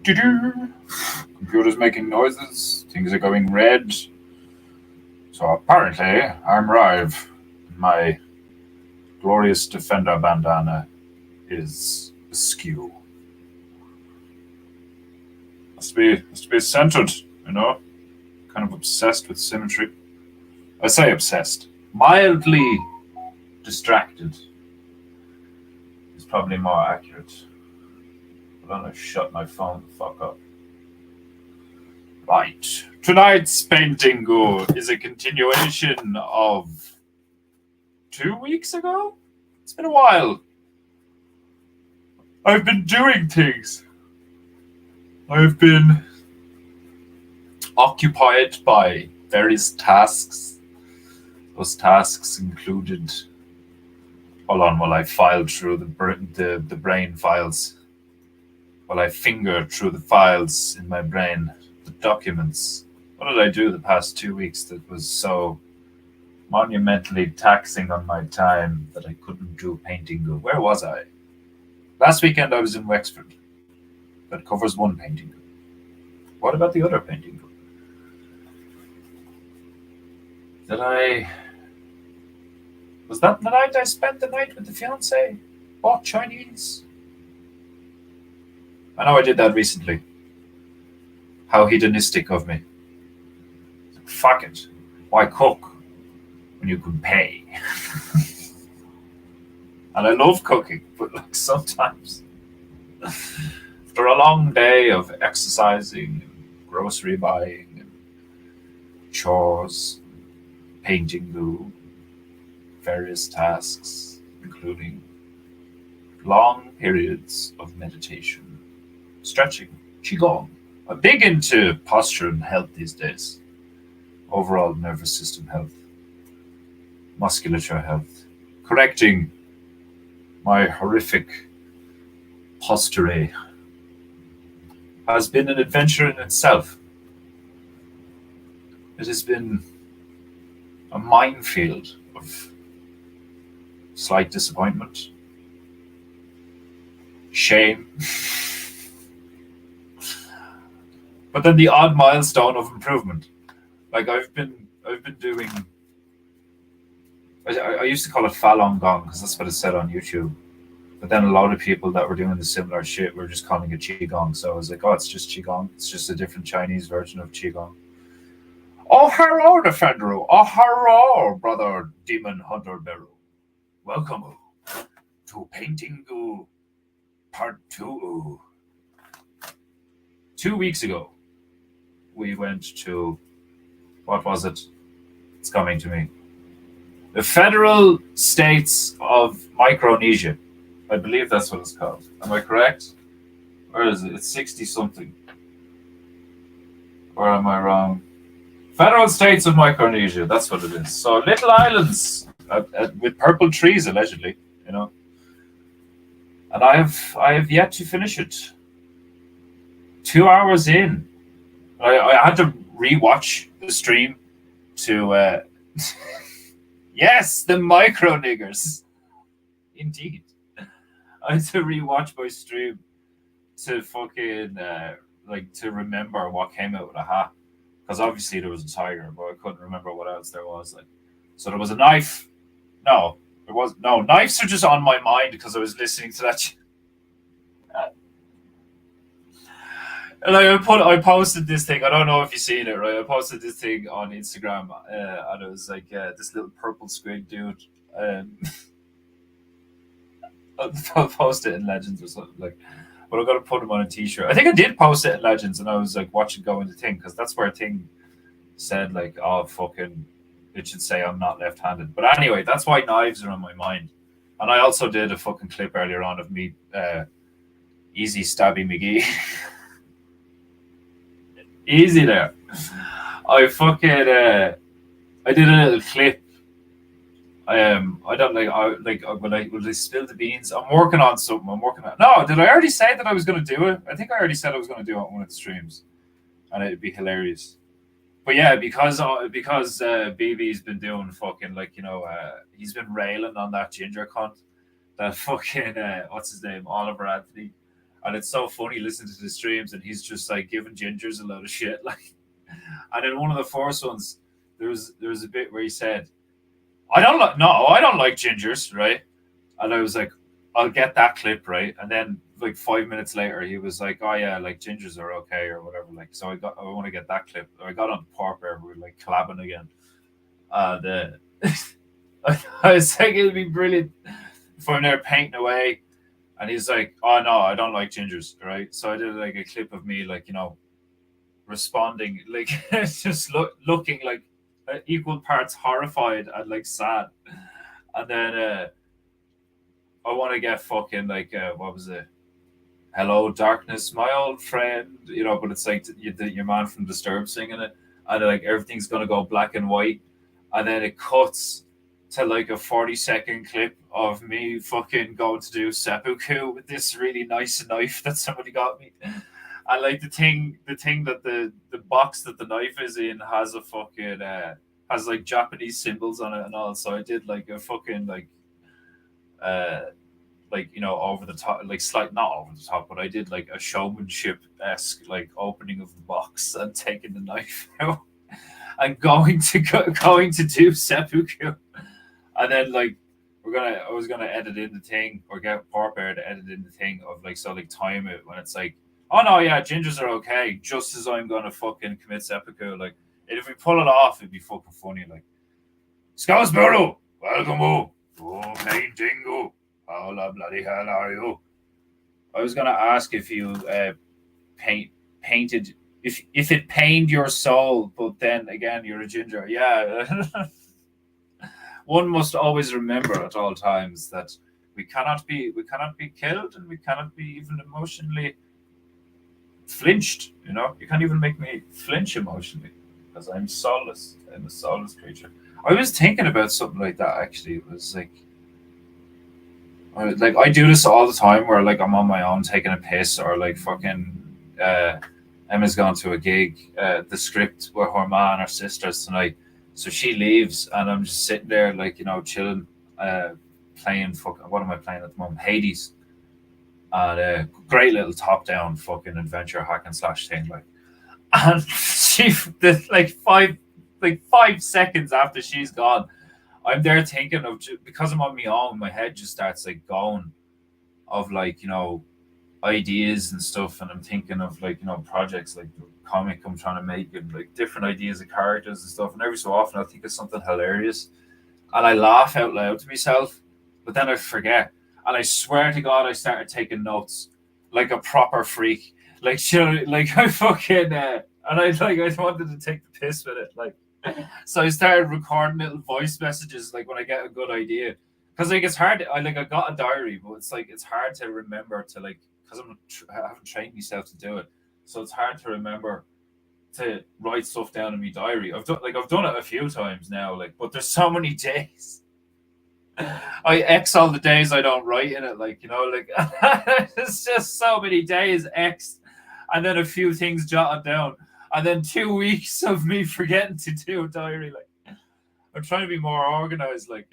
Do-do-do. Computer's making noises. Things are going red. So apparently, I'm Rive. My glorious defender bandana is askew. Must be centered, you know? Kind of obsessed with symmetry. I say obsessed. Mildly distracted is probably more accurate. But I'm gonna shut my phone the fuck up. Right. Tonight's Peinteingu is a continuation of 2 weeks ago? It's been a while. I've been doing things. I've been occupied by various tasks. Those tasks included. Hold on while I file through the brain files. While I finger through the files in my brain, the documents. What did I do the past 2 weeks that was so monumentally taxing on my time that I couldn't do Peinteingu? Where was I? Last weekend I was in Wexford. That covers one Peinteingu. What about the other Peinteingu? Was that the night I spent the night with the fiancé? Bought Chinese? I know I did that recently. How hedonistic of me. Fuck it. Why cook when you can pay? And I love cooking, but like sometimes after a long day of exercising and grocery buying and chores, Peinteingu, various tasks, including long periods of meditation, stretching, qigong. I'm big into posture and health these days. Overall nervous system health, musculature health, correcting my horrific posture has been an adventure in itself. It has been a minefield of slight disappointment, shame, but then the odd milestone of improvement. Like I've been doing. I used to call it Falun Gong because that's what it said on YouTube. But then a lot of people that were doing the similar shit were just calling it Qigong. So I was like, oh, it's just Qigong. It's just a different Chinese version of Qigong. Oh, hello, Defender. Oh, hello, brother Demon Hunter Beru. Welcome to Peinteingu Part 2. 2 weeks ago, we went to, what was it? It's coming to me. The Federal States of Micronesia. I believe that's what it's called. Am I correct? Where is it? It's 60-something. Or am I wrong? Federal States of Micronesia. That's what it is. So little islands with purple trees, allegedly. You know. And I have yet to finish it. 2 hours in. I had to rewatch the stream to... Yes, the micro niggers. Indeed. I had to rewatch my stream to fucking to remember what came out with a hat. Because obviously there was a tiger, but I couldn't remember what else there was. Like, so there was a knife. No, there was no knives are just on my mind because I was listening to that. And I posted this thing. I don't know if you've seen it, right? I posted this thing on Instagram, and it was like this little purple squid dude. I'll post it in Legends or something like. But I'm gonna put him on a T-shirt. I think I did post it in Legends, and I was like watching go into Thing because that's where Thing said like, "Oh fucking," it should say I'm not left-handed. But anyway, that's why knives are on my mind. And I also did a fucking clip earlier on of me, easy stabby McGee. Easy there. I fucking I did a little clip. I don't will I spill the beans? I'm working on something. No, did I already say that I was gonna do it? I think I already said I was gonna do it on one of the streams. And it'd be hilarious. But yeah, because BB's been doing fucking he's been railing on that ginger cunt. That fucking what's his name? Oliver Anthony. And it's so funny listening to the streams, and he's just like giving gingers a lot of shit. Like, and in one of the first ones, there was a bit where he said, I don't like gingers, right? And I was like, I'll get that clip, right? And then like 5 minutes later, he was like, oh yeah, like gingers are okay or whatever. Like, so I want to get that clip. I got on Park Bear, we were like collabing again, and I was thinking it'd be brilliant if I'm there painting away, and he's like, oh no, I don't like gingers, right? So I did like a clip of me, like, responding, like just looking like equal parts horrified and like sad, and then I want to get fucking like what was it? Hello, darkness, my old friend. But it's like your man from Disturbed singing it, and like everything's gonna go black and white, and then it cuts to like a 40-second clip of me fucking going to do seppuku with this really nice knife that somebody got me. And like the thing that the box that the knife is in has a fucking has like Japanese symbols on it and all. So I did like a fucking uh like over the top, like slight, not over the top, but I did like a showmanship esque like opening of the box and taking the knife out and going to do seppuku. And then like I was gonna edit in the thing, or get Port Bear to edit in the thing of like, so like time it when it's like, oh no, yeah, gingers are okay, just as I'm gonna fucking commit seppuku. Like, and if we pull it off, it'd be fucking funny. Like, Scouts Bureau, welcome to Peinteingu. How the bloody hell are you? I was gonna ask if you painted, if it pained your soul, but then again, you're a ginger. Yeah. One must always remember at all times that we cannot be killed, and we cannot be even emotionally flinched. You can't even make me flinch emotionally, because I'm soulless. I'm a soulless creature. I was thinking about something like that actually. It was like, I do this all the time, where like I'm on my own taking a piss, or like fucking Emma's gone to a gig. The script with her ma and her sisters tonight, so she leaves, and I'm just sitting there like, chilling, playing fucking, what am I playing at the moment? Hades. And great little top down fucking adventure hack and slash thing, like. And she, like 5 seconds after she's gone, I'm there thinking of, because I'm on my own, my head just starts like going of like, ideas and stuff, and I'm thinking of like, projects like the comic I'm trying to make, and like different ideas of characters and stuff. And every so often I'll think of something hilarious, and I laugh out loud to myself, but then I forget. And I swear to God, I started taking notes like a proper freak. Like, like I fucking, and I wanted to take the piss with it. Like, so I started recording little voice messages, like when I get a good idea. Because like it's hard. I got a diary, but it's like it's hard to remember to like, because I haven't trained myself to do it, so it's hard to remember to write stuff down in my diary. I've done it a few times now, like, but there's so many days. I X all the days I don't write in it, like, like it's just so many days X, and then a few things jotted down, and then 2 weeks of me forgetting to do a diary. Like, I'm trying to be more organized, like,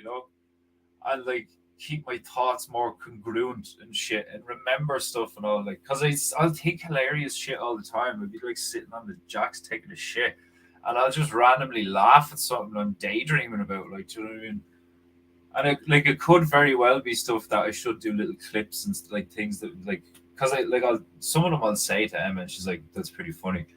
and like keep my thoughts more congruent and shit, and remember stuff and all, like, because I'll think hilarious shit all the time. I'd be like sitting on the jacks taking a shit, and I'll just randomly laugh at something I'm daydreaming about, like, do you know what I mean? And it could very well be stuff that I should do little clips and like things that, like, because some of them I'll say to Emma, and she's like, that's pretty funny,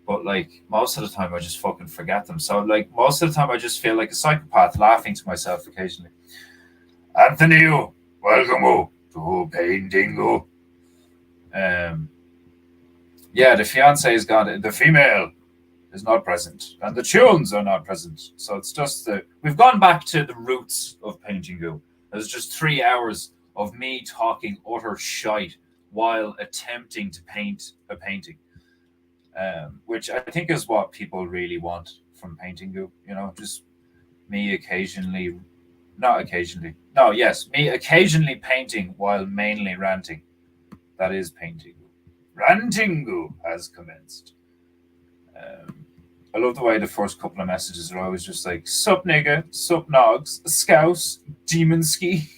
but like most of the time I just fucking forget them. So like most of the time I just feel like a psychopath laughing to myself occasionally. Anthony, welcome to Peinteingu. Yeah, the fiance is gone. The female is not present, and the tunes are not present. So it's just we've gone back to the roots of Peinteingu. There's just 3 hours of me talking utter shite while attempting to paint a painting, which I think is what people really want from Peinteingu. Just me occasionally, not occasionally, no, yes, me occasionally painting while mainly ranting. That is Peinteingu. Rantingu has commenced. I love the way the first couple of messages are always just like, sup nigga, sup nogs, scouse, demon ski.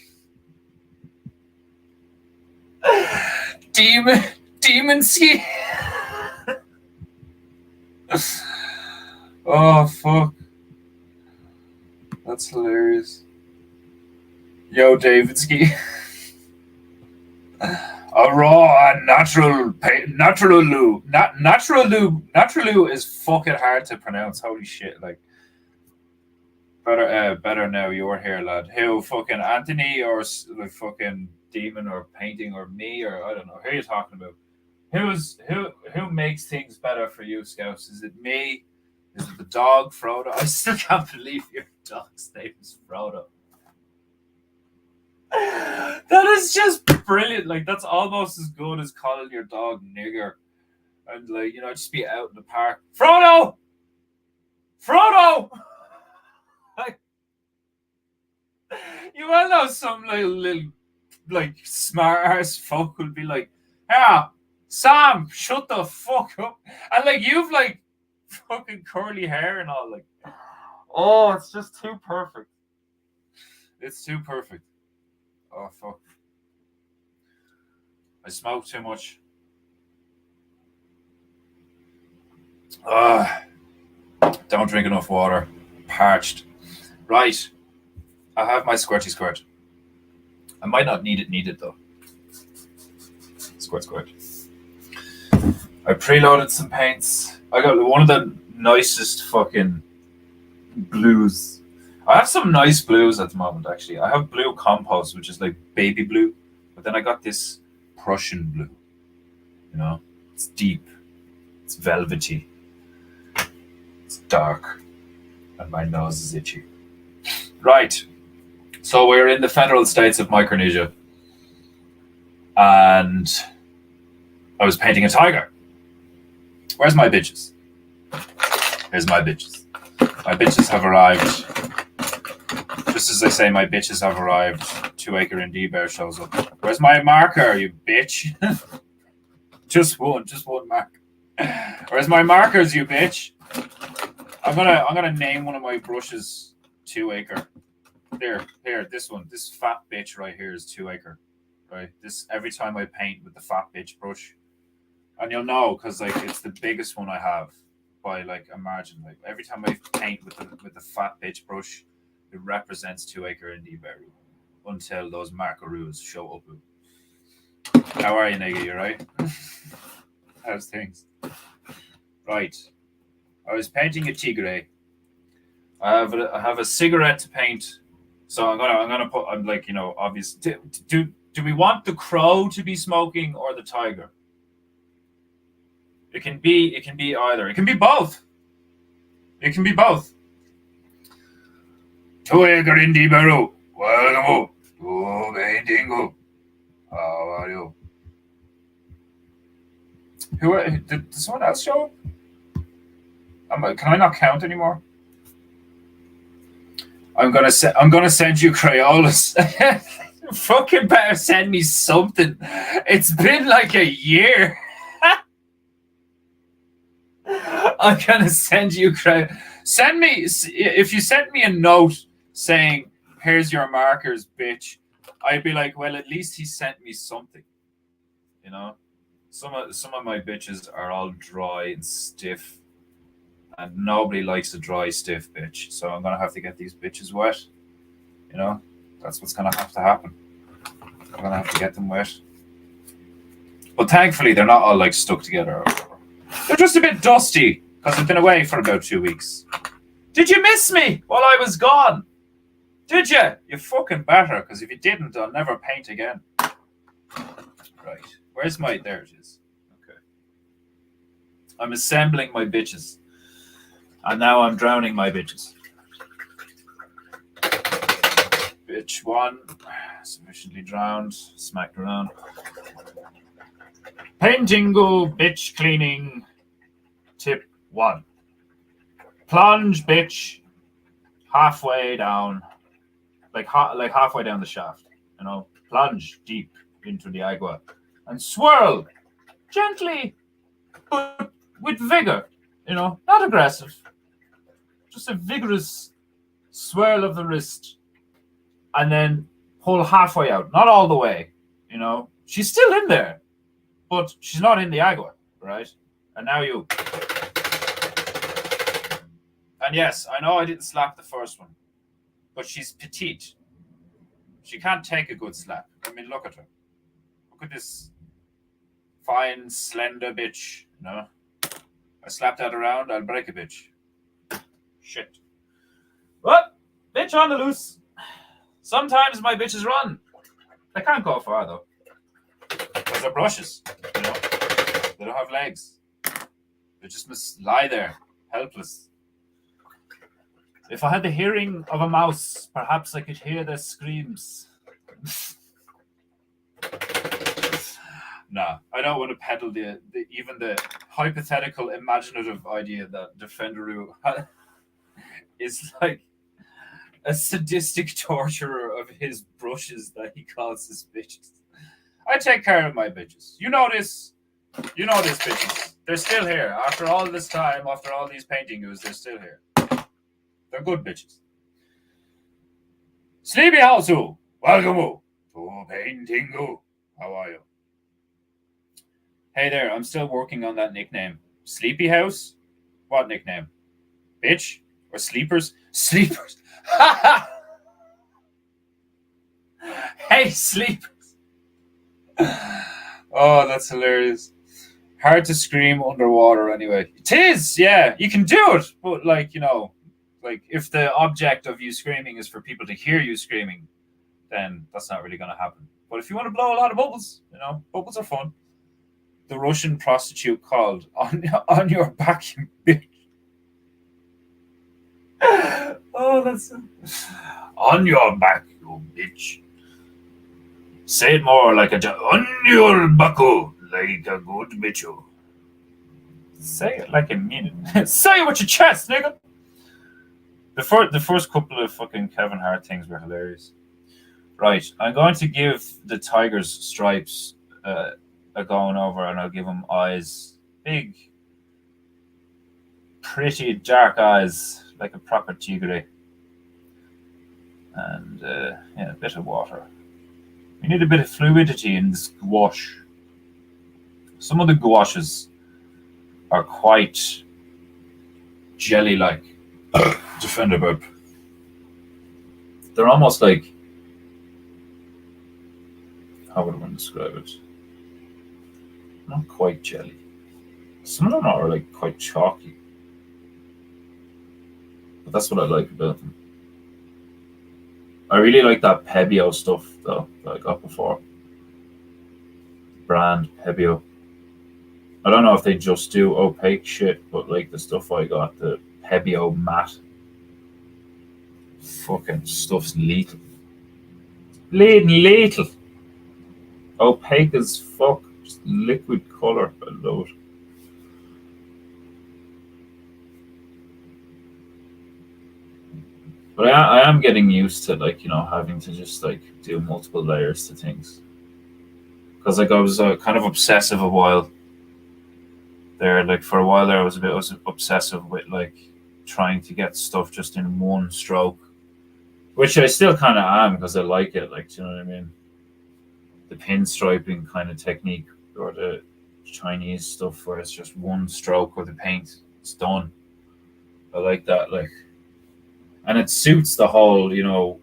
Demon ski. Oh fuck, that's hilarious. Yo, David ski. A raw and natural loo. Natural loo is fucking hard to pronounce. Holy shit! Like better now. You're here, lad. Who fucking Anthony or like fucking Demon or Painting or me or I don't know. Who are you talking about? Who makes things better for you, Scouts? Is it me? Is it the dog, Frodo? I still can't believe your dog's name is Frodo. That is just brilliant. Like that's almost as good as calling your dog nigger. And like, just be out in the park. Frodo! Frodo! Like, you well know some little like smart ass folk will be like, yeah, Sam, shut the fuck up. And like you've like fucking curly hair and all, like, oh, it's just too perfect. It's too perfect. Oh fuck. I smoke too much. Don't drink enough water. Parched. Right. I have my squirty squirt. I might not need it though. Squirt squirt. I preloaded some paints. I got one of the nicest fucking blues. I have some nice blues at the moment, actually. I have blue compost, which is like baby blue. But then I got this Prussian blue. It's deep. It's velvety. It's dark. And my nose is itchy. Right. So we're in the federal states of Micronesia. And I was painting a tiger. Where's my bitches? Here's my bitches. My bitches have arrived. Just as I say my bitches have arrived, 2 Acre Indie Bear shows up. Where's my marker, you bitch? just one mark. Where's my markers, you bitch? I'm gonna name one of my brushes 2 Acre. Here, this one. This fat bitch right here is 2 Acre. Right? This every time I paint with the fat bitch brush. And you'll know because like it's the biggest one I have by like a margin. Like every time I paint with the fat bitch brush, it represents 2 Acre Indie Bear until those markaroos show up. How are you, nigga? You right? How's things? Right. I was painting a tigre. I have a cigarette to paint, so I'm gonna put. I'm like obvious. Do we want the crow to be smoking or the tiger? It can be either. It can be both. It can be both. 2 Acre Indie Bear. Welcome to Peinteingu. How are you? Did someone else show up? Can I not count anymore? I'm gonna send you Crayolas. Fucking better send me something. It's been like a year. I'm gonna send you Send me if you sent me a note saying, "Here's your markers, bitch." I'd be like, well, at least he sent me something. Some of my bitches are all dry and stiff, and nobody likes a dry, stiff bitch. So I'm gonna have to get these bitches wet. That's what's gonna have to happen. I'm gonna have to get them wet. But thankfully, they're not all like stuck together. They're just a bit dusty because I've been away for about 2 weeks. Did you miss me while I was gone? Did you? You fucking better, because if you didn't, I'll never paint again. Right. Where's my... There it is. Okay. I'm assembling my bitches. And now I'm drowning my bitches. Bitch 1. Sufficiently drowned. Smacked around. Peinteingu bitch cleaning. Tip 1. Plunge bitch halfway down. Like halfway down the shaft. Plunge deep into the agua. And swirl gently, but with vigor. Not aggressive. Just a vigorous swirl of the wrist. And then pull halfway out. Not all the way. She's still in there. But she's not in the agua, right? And now you. And yes, I know I didn't slap the first one, but she's petite. She can't take a good slap. I mean, look at her. Look at this fine, slender bitch. You know, I slap that around, I'll break a bitch. Shit. What? Bitch on the loose. Sometimes my bitches run. They can't go far though, because they're brushes. You know, they don't have legs. They just must lie there, helpless. If I had the hearing of a mouse, perhaps I could hear their screams. Nah, I don't want to peddle even the hypothetical, imaginative idea that Defenderoo is like a sadistic torturer of his brushes that he calls his bitches. I take care of my bitches. You know this. You know this, bitches. They're still here. After all this time, after all these Peinteingus, they're still here. They're good bitches. Sleepy Housu, welcome to Peinteingu. How are you? Hey there, I'm still working on that nickname. Sleepy House? What nickname? Bitch? Or sleepers? Sleepers. Hey, sleepers. Oh, that's hilarious. Hard to scream underwater anyway. It is, yeah. You can do it. But, like, you know, like if the object of you screaming is for people to hear you screaming, then that's not really going to happen. But if you want to blow a lot of bubbles, you know, bubbles are fun. The Russian prostitute called on your back, you bitch. Oh, that's on your back, you bitch. Say it more like on your backo, like a good bitch. Say it like a mean it. Say it with your chest, nigga. The first couple of fucking Kevin Hart things were hilarious. Right, I'm going to give the tiger's stripes a going over, and I'll give him eyes, big, pretty dark eyes, like a proper tigre, and yeah, a bit of water. We need a bit of fluidity in this gouache. Some of the gouaches are quite jelly-like. Defender burp. They're almost like, how would one describe it? Not quite jelly. Some of them are like quite chalky. But that's what I like about them. I really like that Pebeo stuff though that I got before. Brand Pebeo. I don't know if they just do opaque shit, but like the stuff I got, the Pebeo matte, fucking stuff's lethal. Lethal. Opaque as fuck. Just liquid colour. I love it. But I am getting used to, like, you know, having to just like do multiple layers to things. Because like I was kind of obsessive a while there. Like for a while there, I was obsessive with like trying to get stuff just in one stroke, which I still kind of am because I like it. Like, do you know what I mean? The pinstriping kind of technique, or the Chinese stuff where it's just one stroke of the paint, it's done. I like that, like, and it suits the whole, you know,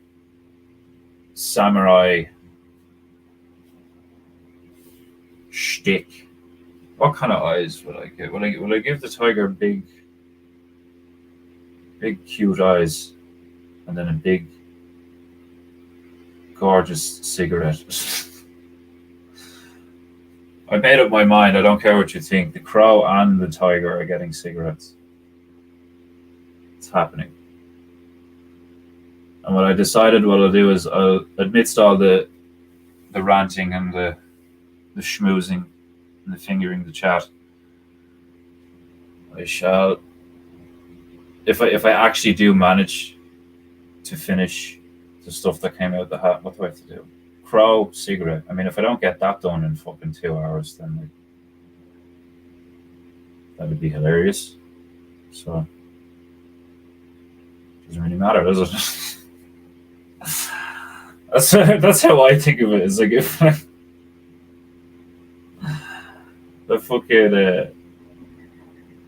samurai shtick. What kind of eyes would I give? Will I give the tiger big, cute eyes, and then a big, gorgeous cigarette? I made up my mind. I don't care what you think. The crow and the tiger are getting cigarettes. It's happening. And what I decided what I'll do is, amidst all the ranting and the schmoozing and the fingering the chat, I shall, if I actually do manage to finish the stuff that came out the hat, what do I have to do? Crow, cigarette. I mean, if I don't get that done in fucking 2 hours, then like, that would be hilarious. So doesn't really matter, does it? That's how I think of it. It's like The fucking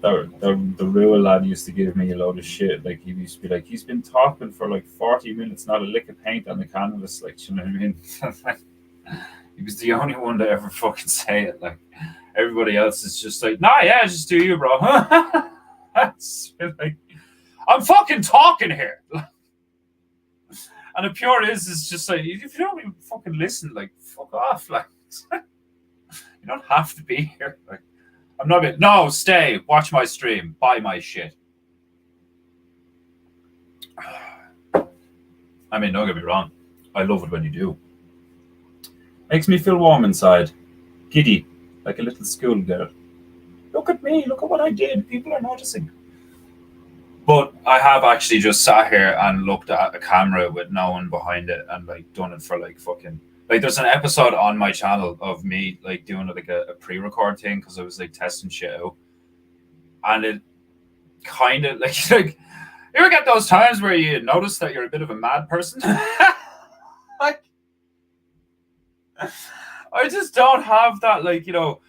the real lad used to give me a load of shit. Like he used to be like, he's been talking for like 40 minutes, not a lick of paint on the canvas. Like, you know what I mean? He was the only one to ever fucking say it. Like everybody else is just like, nah, yeah, just do you, bro. That's like, I'm fucking talking here. And the pure is just like, if you don't even fucking listen, like, fuck off. Like, you don't have to be here. Like, I'm not being, no, stay, watch my stream, buy my shit. I mean, don't get me wrong. I love it when you do. Makes me feel warm inside. Giddy, like a little schoolgirl. Look at me, look at what I did. People are noticing. But I have actually just sat here and looked at a camera with no one behind it and like done it for like fucking, like there's an episode on my channel of me like doing like a pre-record thing because I was like testing shit out. And it kind of like you ever get those times where you notice that you're a bit of a mad person? Like I just don't have that, like, you know,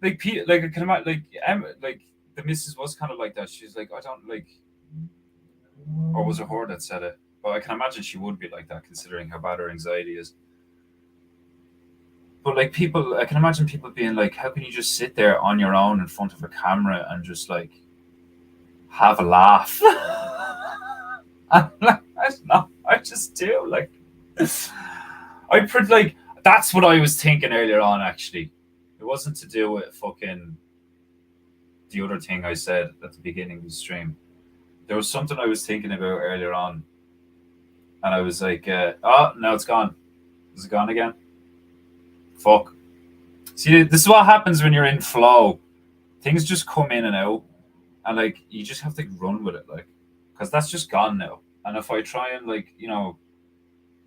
like I can imagine, like Emma, like the missus was kind of like that. She's like, I don't like, or was it her that said it? But I can imagine she would be like that, considering how bad her anxiety is. But like people, I can imagine people being like, how can you just sit there on your own in front of a camera and just like have a laugh? I'm like, I just do. Like, like, that's what I was thinking earlier on, actually. It wasn't to do with fucking the other thing I said at the beginning of the stream. There was something I was thinking about earlier on. And I was like, oh, no, it's gone. Is it gone again? Fuck. See, this is what happens when you're in flow. Things just come in and out. And, like, you just have to run with it, like. Because that's just gone now. And if I try and, like, you know,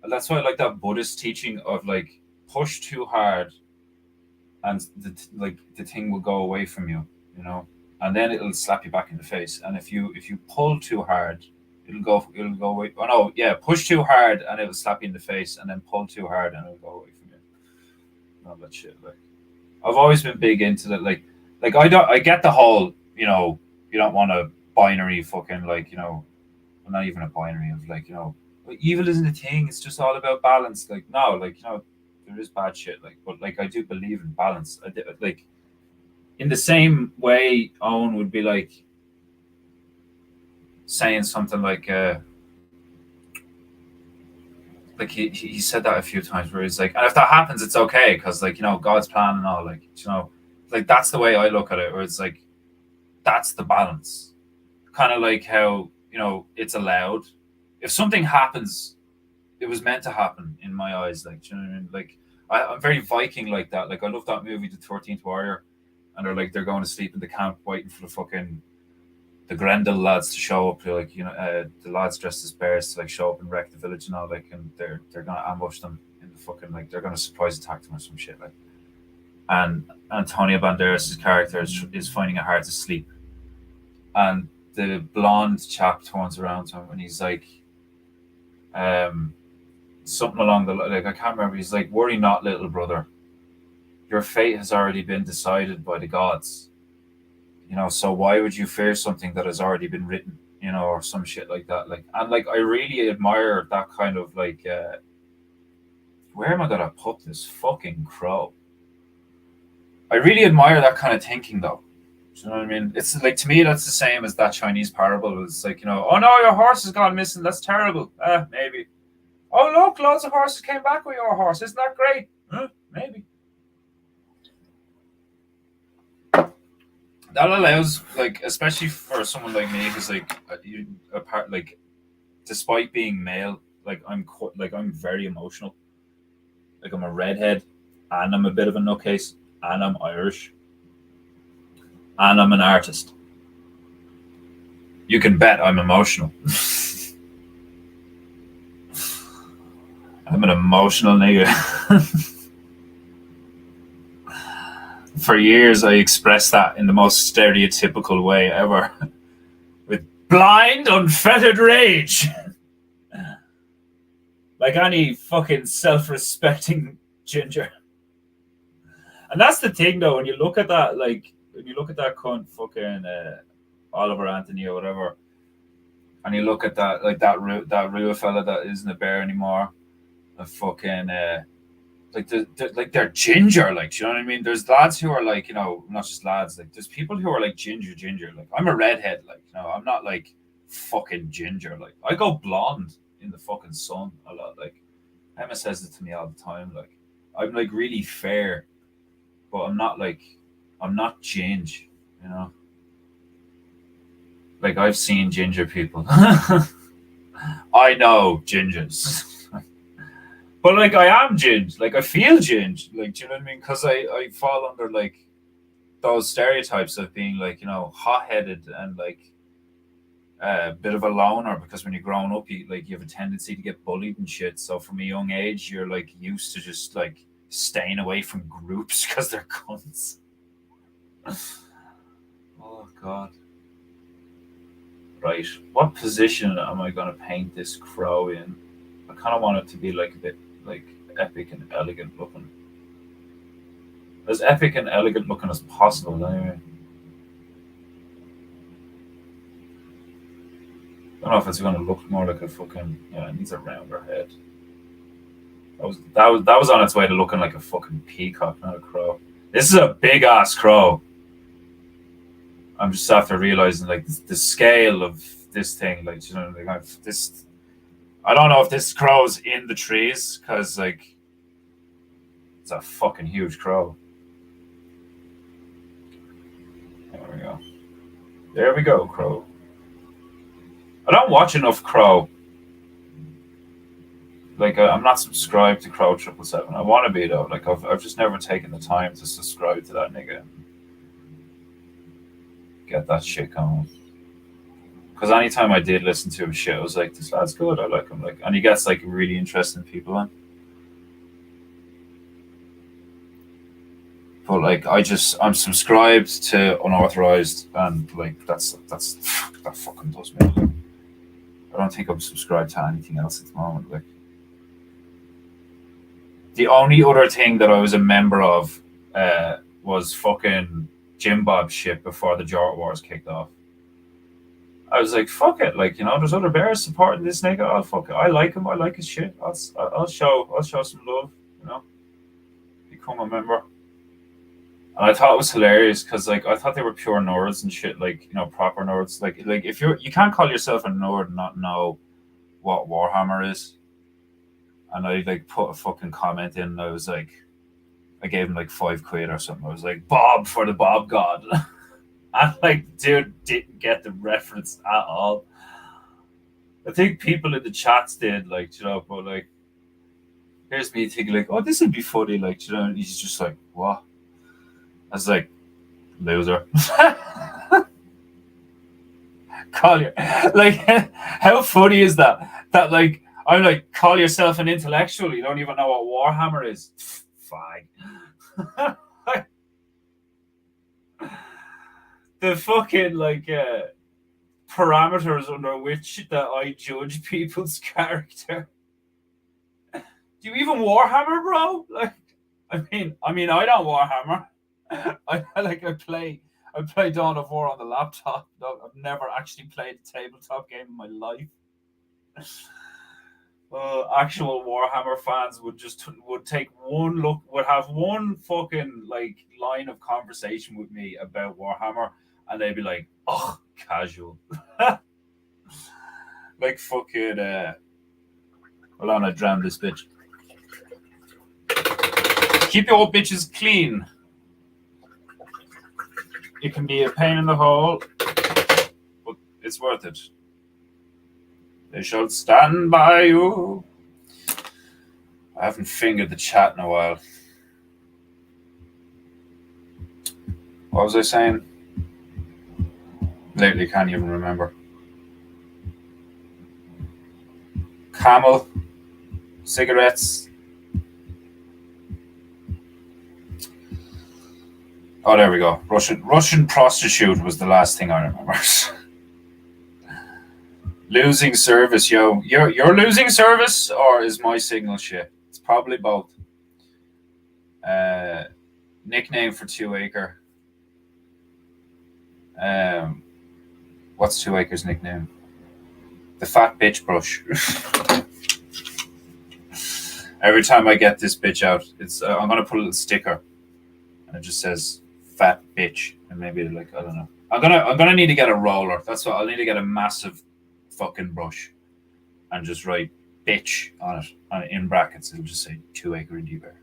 that's why I like that Buddhist teaching of, like, push too hard and, the thing will go away from you, you know? And then it'll slap you back in the face. And if you pull too hard, it'll go away. Oh no, yeah, push too hard and it'll slap you in the face, and then pull too hard and it'll go away from you. All that shit. Like, I've always been big into that. Like I get the whole, you know, you don't want a binary fucking, like, you know, well, not even a binary of, like, you know, evil isn't a thing. It's just all about balance. Like, no, like, you know, there is bad shit. Like, but like I do believe in balance. Like. In the same way, Owen would be like saying something like he said that a few times, where he's like, and if that happens, it's okay, because, like, you know, God's plan and all, like, you know, like, that's the way I look at it, where it's like, that's the balance. Kind of like how, you know, it's allowed. If something happens, it was meant to happen in my eyes. Like, you know what I mean? Like, I'm very Viking like that. Like, I love that movie, The 13th Warrior. And they're going to sleep in the camp, waiting for the Grendel lads to show up. Like, you know, the lads dressed as bears to, like, show up and wreck the village and all. Like, and they're gonna ambush them in the fucking, like, they're gonna surprise attack them or some shit. Like, and Antonio Banderas' character is finding it hard to sleep. And the blonde chap turns around to him and he's like, something along the, like, I can't remember. He's like, "Worry not, little brother. Your fate has already been decided by the gods, you know, so why would you fear something that has already been written," you know, or some shit like that. Like, and like, I really admire that kind of, like, where am I gonna put this fucking crow? I really admire that kind of thinking, though. Do you know what I mean? It's like, to me, that's the same as that Chinese parable. It's like, you know, oh no, your horse has gone missing. That's terrible. Maybe. Oh look, loads of horses came back with your horse. Isn't that great? Maybe. That allows, like, especially for someone like me who's like apart, like, despite being male, like, I'm very emotional. Like, I'm a redhead, and I'm a bit of a nutcase, and I'm Irish, and I'm an artist. You can bet I'm emotional. I'm an emotional nigga. For years, I expressed that in the most stereotypical way ever, with blind, unfettered rage. Like any fucking self-respecting ginger. And that's the thing, though. When you look at that, like when you look at that cunt, fucking Oliver Anthony or whatever, and you look at that, like that real fella that isn't a bear anymore, a fucking like they're ginger, like, you know what I mean? There's lads who are like, you know, not just lads, like there's people who are like ginger. Like I'm a redhead, like, you know, I'm not like fucking ginger. Like I go blonde in the fucking sun a lot. Like Emma says it to me all the time. Like I'm like really fair, but I'm not ginge, you know. Like I've seen ginger people. I know gingers. But like I am ginge, like I feel ginge, like, do you know what I mean? Because I fall under like those stereotypes of being like, you know, hot headed and like a bit of a loner, because when you're growing up you have a tendency to get bullied and shit. So from a young age you're like used to just like staying away from groups because they're cunts. Oh god. Right. What position am I gonna paint this crow in? I kinda want it to be like a bit like epic and elegant looking. As epic and elegant looking as possible, anyway. I don't know if it's going to look more like a fucking, yeah. It needs a rounder head. That was on its way to looking like a fucking peacock, not a crow. This is a big ass crow. I'm just after realizing like the scale of this thing, like, you know, like this. I don't know if this crow's in the trees because like it's a fucking huge crow. There we go. There we go, crow. I don't watch enough crow. Like I'm not subscribed to Crow 777. I want to be though. Like I've just never taken the time to subscribe to that nigga. Get that shit going. Because anytime I did listen to him shit, I was like, this lad's good. I like him. Like, and he gets like really interesting people on. But like I'm subscribed to unauthorized, and like that fucking does me. Like, I don't think I'm subscribed to anything else at the moment. Like the only other thing that I was a member of was fucking Jim Bob shit before the Jort Wars kicked off. I was like, fuck it, like, you know, there's other bears supporting this nigga. I'll fuck it. I like him. I like his shit. I'll show some love. You know, become a member. And I thought it was hilarious because like I thought they were pure nerds and shit, like, you know, proper nerds. Like if you can't call yourself a nerd and not know what Warhammer is. And I like put a fucking comment in. And I was like, I gave him like £5 or something. I was like, Bob for the Bob God. And like, dude didn't get the reference at all. I think people in the chats did, like, you know, but like, here's me thinking like, oh, this would be funny, like, you know. And he's just like, what? I was like, loser. Call you like, how funny is that? That like, I'm like, call yourself an intellectual. You don't even know what Warhammer is. Fine. The fucking like parameters under which that I judge people's character. Do you even Warhammer, bro? Like, I mean, I don't Warhammer. I play Dawn of War on the laptop. No, I've never actually played a tabletop game in my life. Actual Warhammer fans would take one look, would have one fucking like line of conversation with me about Warhammer, and they'd be like, "Oh, casual." Like fucking. Hold on, I drowned this bitch. Keep your old bitches clean. It can be a pain in the hole, but it's worth it. They shall stand by you. I haven't fingered the chat in a while. What was I saying? Lately, can't even remember. Camel, cigarettes. Oh, there we go. Russian prostitute was the last thing I remember. Losing service, yo. You're losing service, or is my signal shit? It's probably both. Nickname for 2 Acre. Um, what's 2 Acre's nickname? The fat bitch brush. Every time I get this bitch out, it's I'm gonna put a little sticker, and it just says "fat bitch," and maybe like I don't know. I'm gonna need to get a roller. That's what I'll need to get a massive fucking brush, and just write "bitch" on it, and in brackets it'll just say 2 Acre Indie Bear.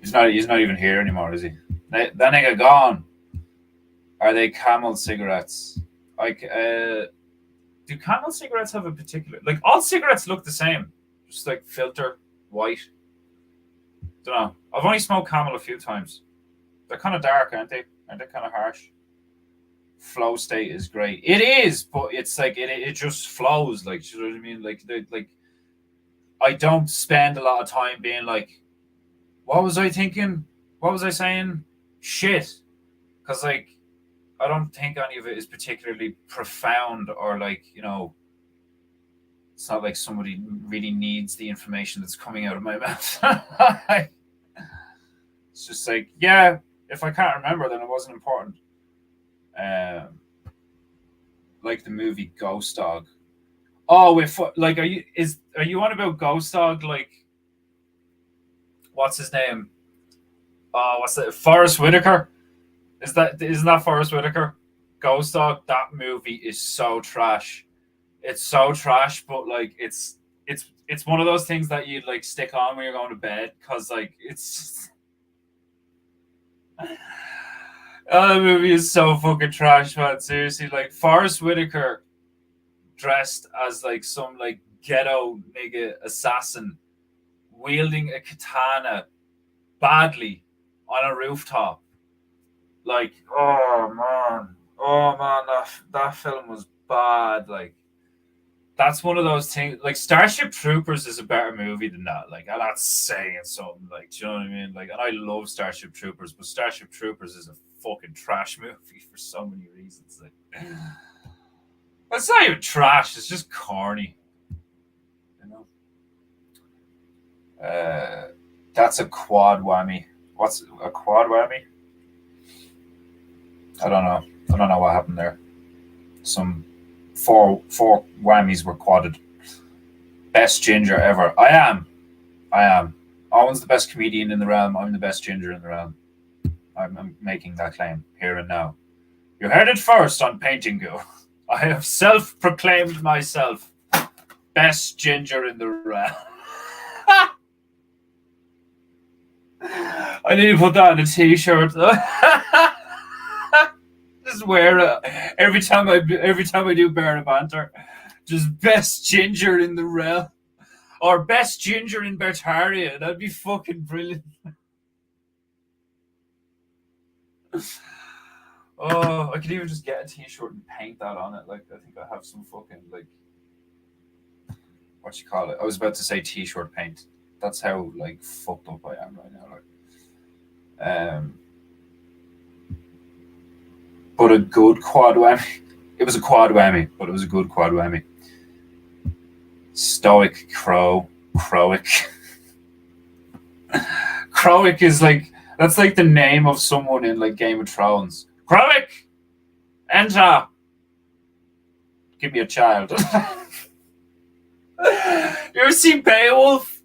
He's not even here anymore, is he? That nigga gone. Are they Camel cigarettes? Like, do Camel cigarettes have a particular, like, all cigarettes look the same, just like filter white. Don't know. I've only smoked Camel a few times. They're kind of dark, aren't they? Aren't they kind of harsh? Flow state is great. It is, but it's like it just flows. Like, you know what I mean? Like I don't spend a lot of time being like, what was I thinking? What was I saying? Shit. Because, like, I don't think any of it is particularly profound or, like, you know, it's not like somebody really needs the information that's coming out of my mouth. It's just like, yeah, if I can't remember, then it wasn't important. Um, like the movie Ghost Dog. Oh, wait, like, are you on about Ghost Dog? Like, what's his name? Oh, what's that? Forrest Whitaker. Isn't that Forrest Whitaker? Ghost Dog. That movie is so trash. It's so trash, but like it's one of those things that you'd like stick on when you're going to bed because like it's. Oh, the movie is so fucking trash, man. Seriously, like Forrest Whitaker dressed as like some like ghetto nigga assassin wielding a katana badly on a rooftop. Like, oh man, that film was bad. Like, that's one of those things. Like, Starship Troopers is a better movie than that. Like, I'm not saying something. Like, do you know what I mean? Like, and I love Starship Troopers, but Starship Troopers is a fucking trash movie for so many reasons. Like, it's not even trash. It's just corny. You know. That's a quad whammy. What's a quad whammy? I don't know. I don't know what happened there. Some four whammies were quadded. Best ginger ever. I am. I am. Owen's the best comedian in the realm. I'm the best ginger in the realm. I'm making that claim here and now. You heard it first on Paintingu. I have self-proclaimed myself best ginger in the realm. I need to put that on a t-shirt. Just wear it every time I do Bear Banter. Just best ginger in the realm. Or best ginger in Bertaria. That'd be fucking brilliant. Oh, I could even just get a t-shirt and paint that on it. Like, I think I have some fucking, like, what you call it? I was about to say t-shirt paint. That's how, like, fucked up I am right now. Like, but a good quad whammy. It was a quad whammy, but it was a good quad whammy. Stoic Crow. Crowick. Crowick is like, that's like the name of someone in like Game of Thrones. Crowick! Enter! Give me a child. You ever seen Beowulf?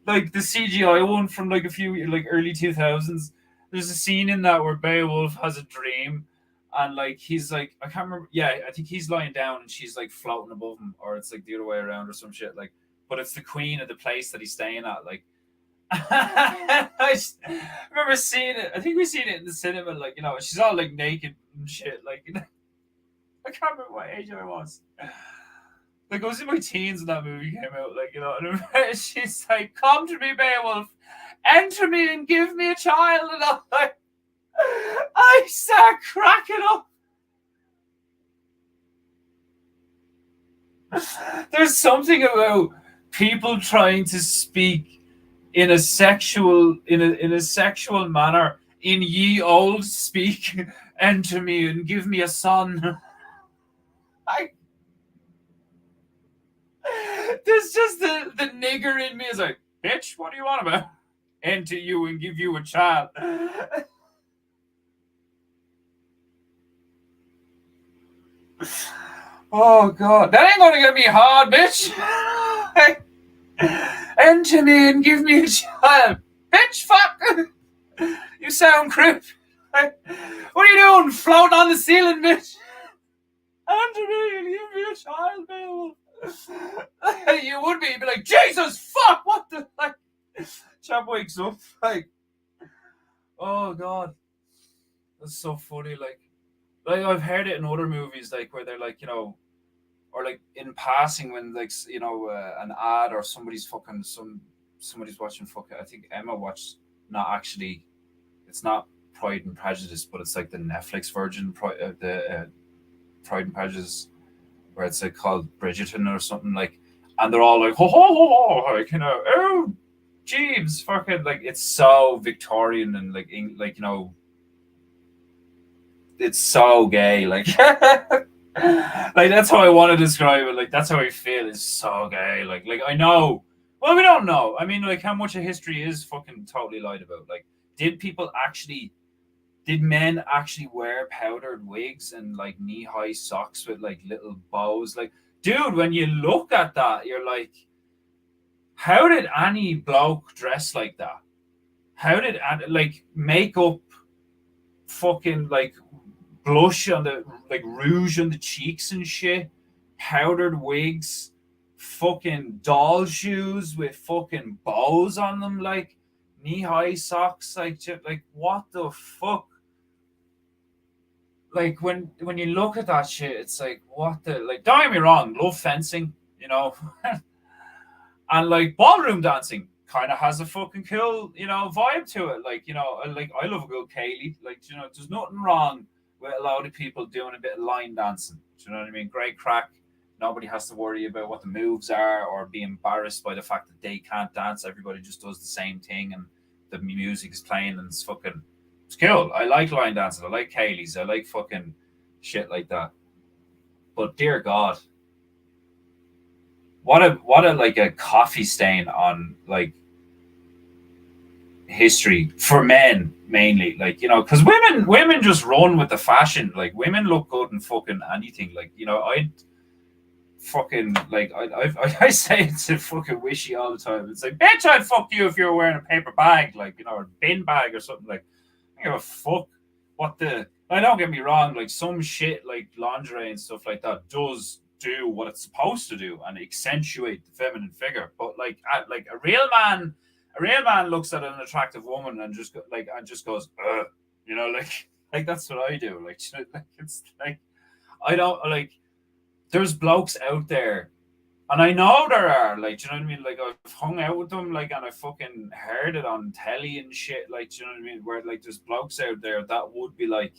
Like the CGI one from like a few, like early 2000s. There's a scene in that where Beowulf has a dream and like he's like, I can't remember. Yeah, I think he's lying down and she's like floating above him, or it's like the other way around or some shit. Like, but it's the queen of the place that he's staying at. Like, I remember seeing it. I think we seen it in the cinema. Like, you know, she's all like naked and shit. Like, you know, I can't remember what age I was. Like, I was in my teens when that movie came out. Like, you know, and she's like, "Come to me, Beowulf, enter me and give me a child." And I'm like, I start cracking up. There's something about people trying to speak in a sexual manner in ye old speak. Enter me and give me a son. There's just the nigger in me is like, bitch, what do you want about? enter you and give you a child. Oh god, that ain't gonna get me hard, bitch. Enter me and give me a child, bitch. Fuck. You sound creep. What are you doing, floating on the ceiling, bitch? Enter me and give me a child, Bill. You would be, you'd be like, Jesus, fuck, what the like? Chap wakes up like, oh god, that's so funny. Like I've heard it in other movies, like where they're like, or like in passing when like an ad or somebody's watching fucking. I think Emma watched, not actually, it's not Pride and Prejudice, but it's like the Netflix version, the Pride and Prejudice, where it's like called Bridgerton or something like, and they're all like ho ho ho, ho like oh Jeeves, fucking like it's so Victorian and like it's so gay, like like that's how I want to describe it. Like that's how I feel. It's so gay. Like I know. Well, we don't know. I mean, like how much of history is fucking totally lied about? Like, did men actually wear powdered wigs and like knee high socks with like little bows? Like, dude, when you look at that, you're like, how did any bloke dress like that? How did like makeup, fucking like blush on the like rouge on the cheeks and shit, powdered wigs, fucking doll shoes with fucking bows on them, like knee high socks, like what the fuck? Like when you look at that shit, it's like what the like. Don't get me wrong, love fencing, and like ballroom dancing kind of has a fucking cool, vibe to it. Like I love a good Kaylee. Like, there's nothing wrong with a lot of people doing a bit of line dancing. Do you know what I mean? Great crack. Nobody has to worry about what the moves are or be embarrassed by the fact that they can't dance. Everybody just does the same thing and the music is playing and it's cool. I like line dancing. I like Kaylee's. I like fucking shit like that. But dear God, what a like a coffee stain on like history for men mainly, like because women just run with the fashion. Like women look good in fucking anything. Like I fucking like I say it to fucking Wishy all the time. It's like, bitch, I'd fuck you if you were wearing a paper bag, like or a bin bag or something. Like I don't give a fuck what the. I don't get me wrong. Like some shit like lingerie and stuff like that does do what it's supposed to do and accentuate the feminine figure. But like a real man looks at an attractive woman and just goes, ugh, like that's what I do. Like, like it's like I don't like. There's blokes out there, and I know there are. Like, do you know what I mean? Like, I've hung out with them, like, and I fucking heard it on telly and shit. Like, do you know what I mean? Where like there's blokes out there that would be like,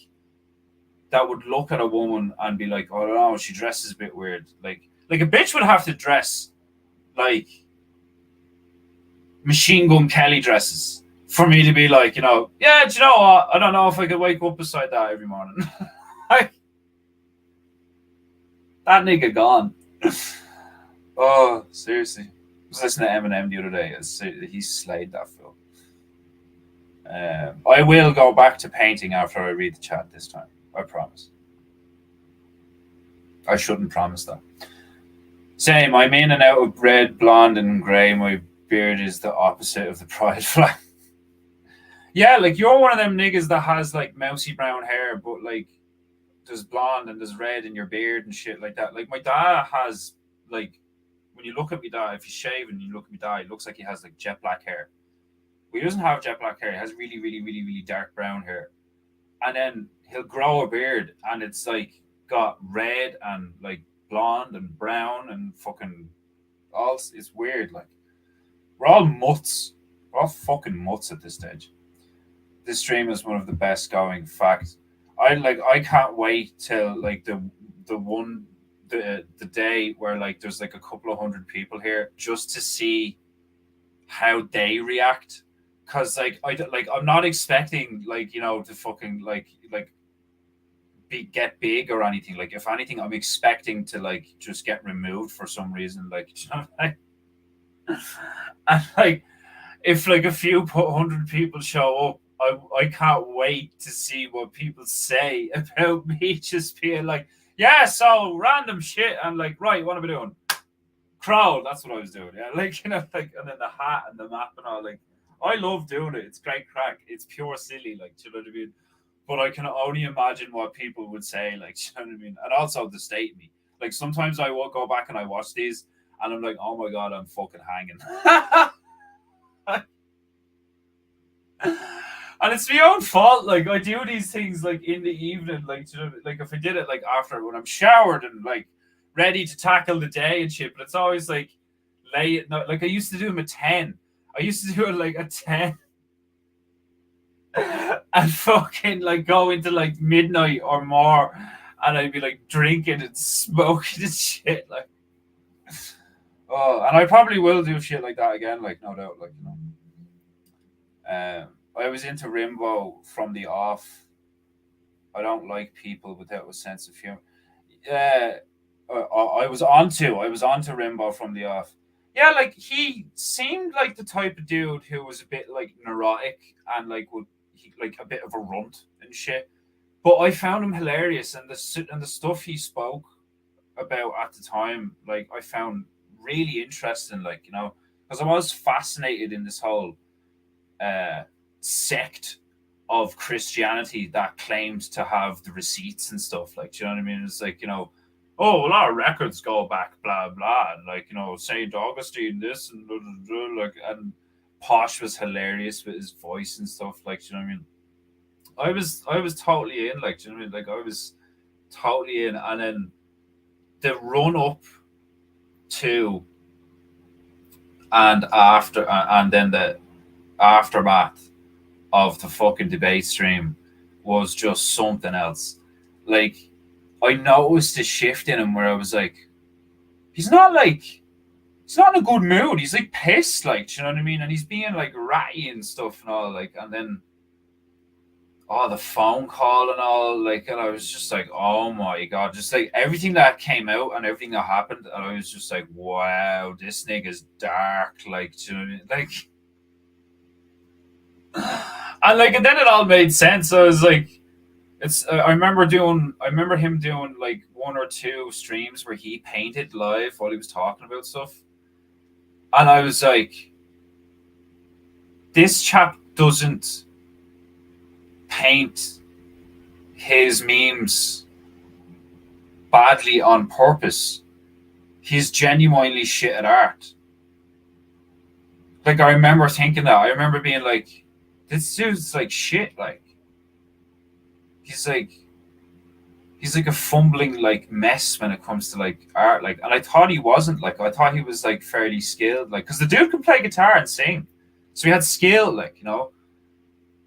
that would look at a woman and be like, oh no, she dresses a bit weird. Like a bitch would have to dress like Machine Gun Kelly dresses for me to be like, yeah, do you know what? I don't know if I could wake up beside that every morning. Like that nigga gone. Oh, seriously. I was listening to Eminem the other day. He slayed that film. I will go back to painting after I read the chat this time. I promise. I shouldn't promise that. Same. I'm in and out of red, blonde, and grey. My beard is the opposite of the pride flag. Yeah, like you're one of them niggas that has like mousy brown hair, but like there's blonde and there's red in your beard and shit like that. Like my dad has like, when you look at me dad, if he's shaving and you look at me dad, it looks like he has like jet black hair. But he doesn't have jet black hair. He has really, really, really, really dark brown hair. And then he'll grow a beard and it's like got red and like blonde and brown and fucking all. It's weird. Like we're all mutts. We're all fucking mutts at this stage. This stream is one of the best going. Fact. I can't wait till like the day where like there's like a couple of hundred people here just to see how they react. Cause I'm not expecting like to fucking like get big or anything. Like if anything, I'm expecting to like just get removed for some reason. Like and like if like a few 100 people show up, I can't wait to see what people say about me just being like, yeah, so random shit. And like, right, what am I doing? Crowd. That's what I was doing. Yeah, like like, and then the hat and the map and all. Like, I love doing it. It's great crack. It's pure silly. Like, do you know what I mean? But I can only imagine what people would say. Like, do you know what I mean? And also the state of me. Like sometimes I will go back and I watch these, and I'm like, oh my god, I'm fucking hanging. And it's my own fault. Like I do these things like in the evening, like you know, like if I did it like after when I'm showered and like ready to tackle the day and shit. But it's always like late at night. Like I used to do them at 10. I used to do it like at 10 and fucking like go into like midnight or more, and I'd be like drinking and smoking and shit. Like oh, and I probably will do shit like that again. Like no doubt. Like you know. I was into Rimbo from the off. I don't like people without a sense of humor. Yeah, I was onto Rimbo from the off. Yeah, like he seemed like the type of dude who was a bit like neurotic and like would like a bit of a runt and shit. But I found him hilarious, and the stuff he spoke about at the time, like I found really interesting. Like you know, because I was fascinated in this whole uh, sect of Christianity that claimed to have the receipts and stuff. Like, do you know what I mean? It's like, you know, oh, well, our records go back, blah, blah. And like, you know, St. Augustine, this and blah, blah, blah, like, and Posh was hilarious with his voice and stuff. Like, do you know what I mean? I was totally in, like, do you know what I mean? Like, I was totally in. And then the run up to and after, and then the aftermath of the fucking debate stream was just something else. Like, I noticed a shift in him where I was like, he's not like, he's not in a good mood. He's like pissed, like, do you know what I mean? And he's being like ratty and stuff and all, like, and then, oh, the phone call and all, like, and I was just like, oh my god, just like everything that came out and everything that happened, and I was just like, wow, this nigga's dark, like, do you know what I mean? Like, and like, and then it all made sense. I was like, it's. I remember him doing like one or two streams where he painted live while he was talking about stuff, and I was like, this chap doesn't paint his memes badly on purpose. He's genuinely shit at art. Like I remember thinking that. I remember being like, this dude's like shit. Like he's like he's like a fumbling like mess when it comes to like art. Like, and I thought he wasn't. Like I thought he was like fairly skilled. Like because the dude can play guitar and sing, so he had skill. Like you know,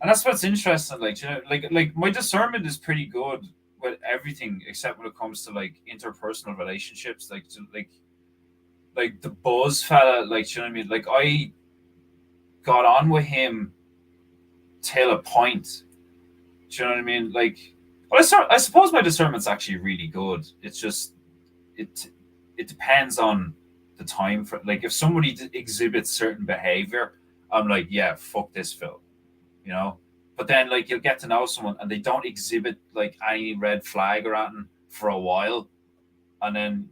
and that's what's interesting. Like you know, like my discernment is pretty good with everything except when it comes to like interpersonal relationships. Like the Buzz fella. Like you know what I mean. Like I got on with him till a point. Do you know what I mean? Like, well, I suppose my discernment's actually really good. It's just it it depends on the time for. Like, if somebody exhibits certain behavior, I'm like, yeah, fuck this Phil, you know. But then, like, you'll get to know someone and they don't exhibit like any red flag or anything for a while, and then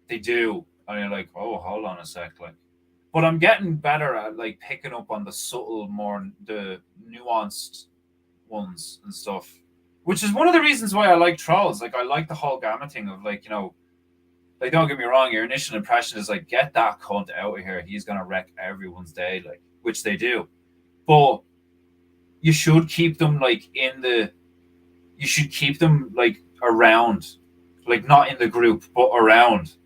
they do, and you're like, oh, hold on a sec, like. But I'm getting better at like picking up on the subtle, more the nuanced ones and stuff. Which is one of the reasons why I like trolls. Like I like the whole gamma thing of like, you know, like don't get me wrong, your initial impression is like, get that cunt out of here. He's gonna wreck everyone's day, like which they do. But you should keep them like in the you should keep them like around. Like not in the group, but around.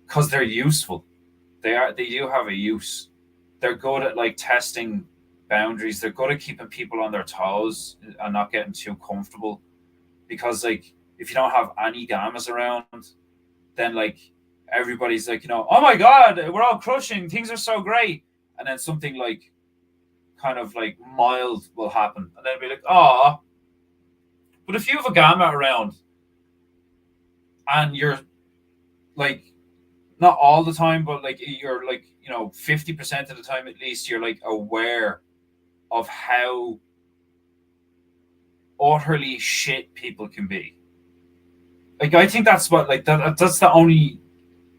Because they're useful. They do have a use. They're good at like testing boundaries. They're good at keeping people on their toes and not getting too comfortable. Because like if you don't have any gammas around, then like everybody's like, you know, oh my god, we're all crushing, things are so great. And then something like kind of like mild will happen. And then be like, oh. But if you have a gamma around and you're like not all the time, but like you're like, 50% of the time at least, you're like aware of how utterly shit people can be. Like I think that's what like that's the only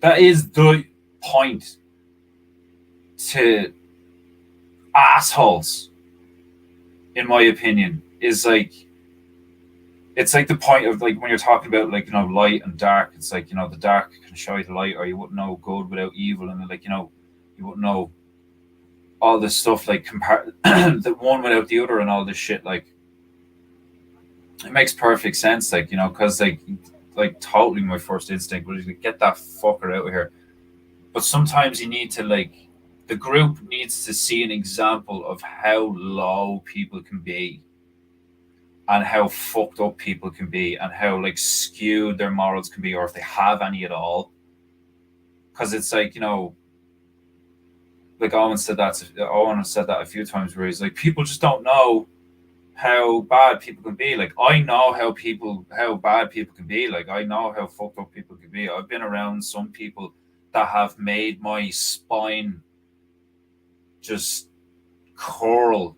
that is the point to assholes, in my opinion, is like it's like the point of like when you're talking about like light and dark. It's like the dark can show you the light, or you wouldn't know good without evil, and like you wouldn't know all this stuff like compare the one without the other and all this shit. Like it makes perfect sense, like because like totally my first instinct was to get that fucker out of here. But sometimes you need to like the group needs to see an example of how low people can be and how fucked up people can be and how like skewed their morals can be, or if they have any at all. Because it's like like Owen said that a few times, where he's like, people just don't know how bad people can be. Like I know how bad people can be. Like I know how fucked up people can be. I've been around some people that have made my spine just curl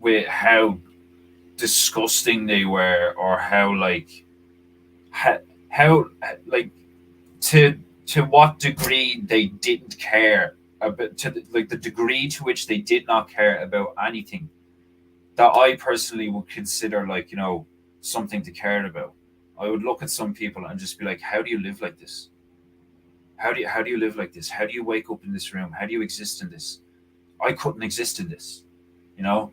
with how disgusting they were, or how how like to what degree they didn't care about, to like the degree to which they did not care about anything that I personally would consider like something to care about. I would look at some people and just be like, how do you live like this? How do you live like this? How do you wake up in this room? How do you exist in this? I couldn't exist in this, you know.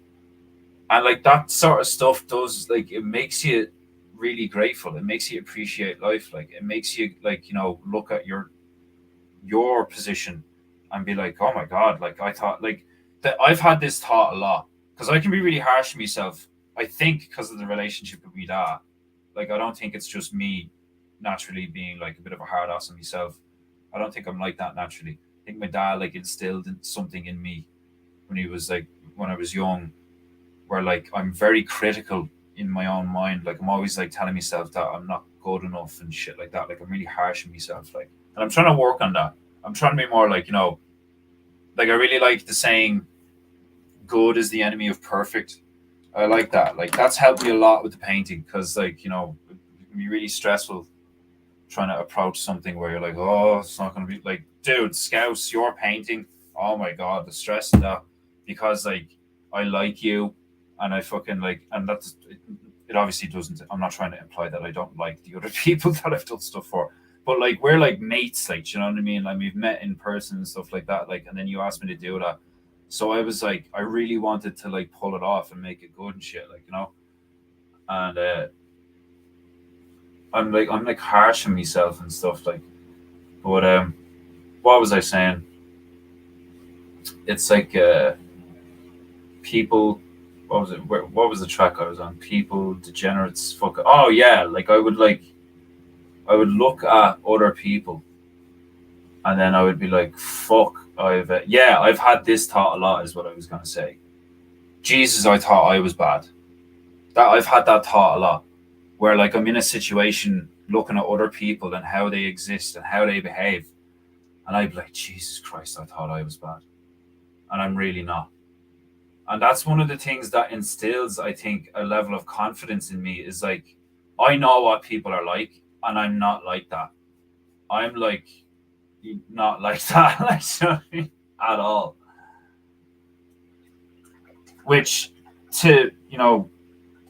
And like that sort of stuff does, like, it makes you really grateful. It makes you appreciate life. Like it makes you like look at your position and be like, oh my god, like I thought like that. I've had this thought a lot because I can be really harsh on myself. I think because of the relationship with my dad. Like I don't think it's just me naturally being like a bit of a hard ass on myself. I don't think I'm like that naturally. I think my dad like instilled something in me when he was like when I was young, where like I'm very critical in my own mind. Like I'm always like telling myself that I'm not good enough and shit like that. Like I'm really harsh on myself. Like, and I'm trying to work on that. I'm trying to be more like like I really like the saying, "Good is the enemy of perfect." I like that. Like that's helped me a lot with the painting because like it can be really stressful trying to approach something where you're like, oh, it's not going to be like, dude, Scouse, your painting. Oh my god, the stress of that because like I like you and I fucking like, and that's it. Obviously doesn't. I'm not trying to imply that I don't like the other people that I've done stuff for, but like we're like mates, like you know what I mean. Like we've met in person and stuff like that. Like, and then you asked me to do that, so I was like, I really wanted to like pull it off and make it good and shit, like and I'm like harsh on myself and stuff like. But what was I saying? It's like people. What was it? What was the track I was on? People, degenerates, fuck. Oh yeah, like I would look at other people, and then I would be like, fuck. I've had this thought a lot. Is what I was gonna say. Jesus, I thought I was bad. That I've had that thought a lot, where like I'm in a situation looking at other people and how they exist and how they behave, and I'd be like, Jesus Christ, I thought I was bad, and I'm really not. And that's one of the things that instills, I think, a level of confidence in me. Is like I know what people are like, and I'm not like that. I'm like not like that, like at all. Which to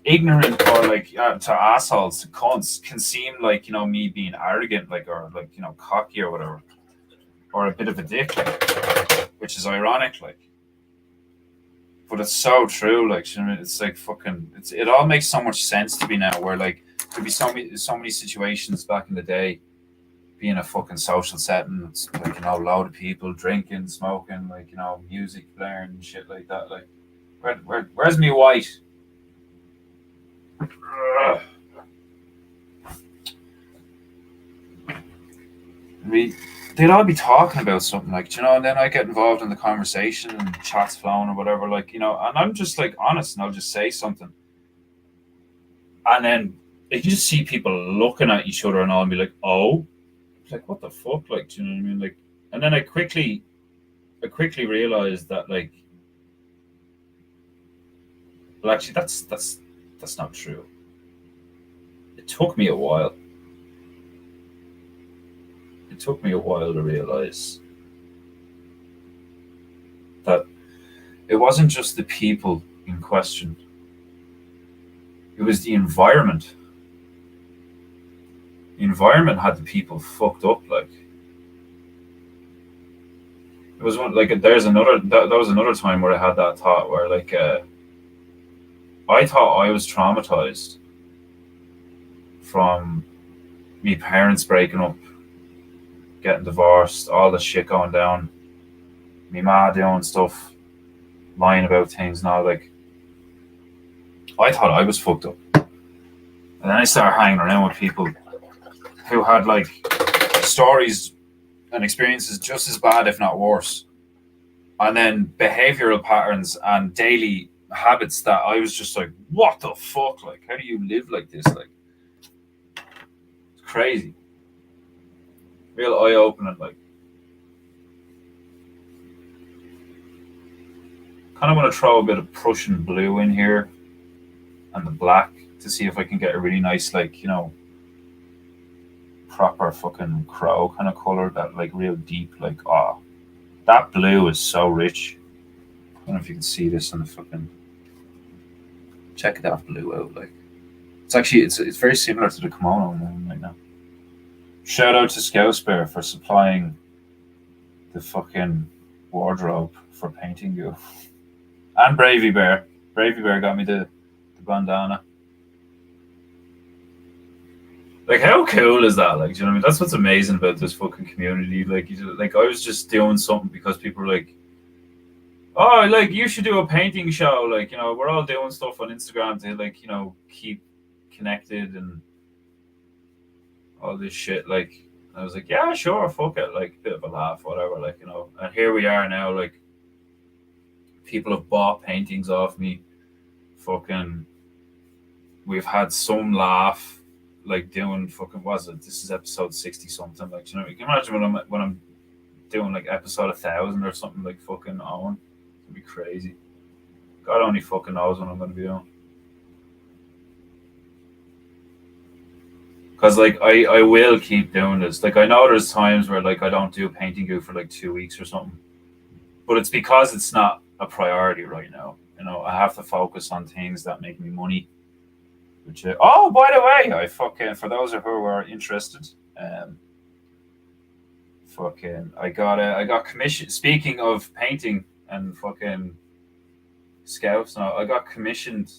ignorant or like to assholes, to cunts, can seem like me being arrogant, like or like cocky or whatever, or a bit of a dick, like, which is ironic, like. But it's so true, like you know, it's like fucking. It all makes so much sense to me now. Where like could be so many situations back in the day, being a fucking social setting. It's like a load of people drinking, smoking, like music blaring and shit like that. Like, where's me white? We they'd all be talking about something like and then I get involved in the conversation and chats flowing or whatever, like and I'm just like honest and I'll just say something, and then you can just see people looking at each other and all and be like, oh, like, what the fuck? Like, do you know what I mean? Like, and then I quickly realized that, like, well, actually, that's not true. It took me a while. It took me a while to realize that it wasn't just the people in question; it was the environment. The environment had the people fucked up. Like, it was one, like, there's another that was another time where I had that thought where, like, I thought I was traumatized from me parents breaking up, getting divorced, all the shit going down, me ma doing stuff, lying about things. Now, like, I thought I was fucked up, and then I started hanging around with people who had, like, stories and experiences just as bad, if not worse, and then behavioral patterns and daily habits that I was just like, what the fuck? Like, how do you live like this? Like, it's crazy. Real eye opening. Like, kind of want to throw a bit of Prussian blue in here and the black to see if I can get a really nice, like, proper fucking crow kind of color, that, like, real deep, like, that blue is so rich. I don't know if you can see this in the fucking, check that blue out. Like, it's actually, it's very similar to the kimono I'm wearing right now. Shout out to Scouse Bear for supplying the fucking wardrobe for Peinteingu. And Bravey Bear. Bravey Bear got me the bandana. Like, how cool is that? Like, do you know what I mean? That's what's amazing about this fucking community. Like, I was just doing something because people were like, oh, like, you should do a painting show. Like, we're all doing stuff on Instagram to, like, keep connected and all this shit. Like, I was like, yeah, sure, fuck it. Like, bit of a laugh, whatever. Like, and here we are now. Like, people have bought paintings off me. Fucking, we've had some laugh. Like, doing fucking, this is episode 60 something. Like, you can imagine when I'm doing, like, episode 1,000 or something, like, fucking on. It'd be crazy. God only fucking knows when I'm gonna be doing. Because, like, I will keep doing this. Like, I know there's times where, like, I don't do Peinteingu for, like, 2 weeks or something, but it's because it's not a priority right now. I have to focus on things that make me money. Which, oh, by the way, I fucking, for those of who are interested, I got commissioned. Speaking of painting and fucking scouts, now I got commissioned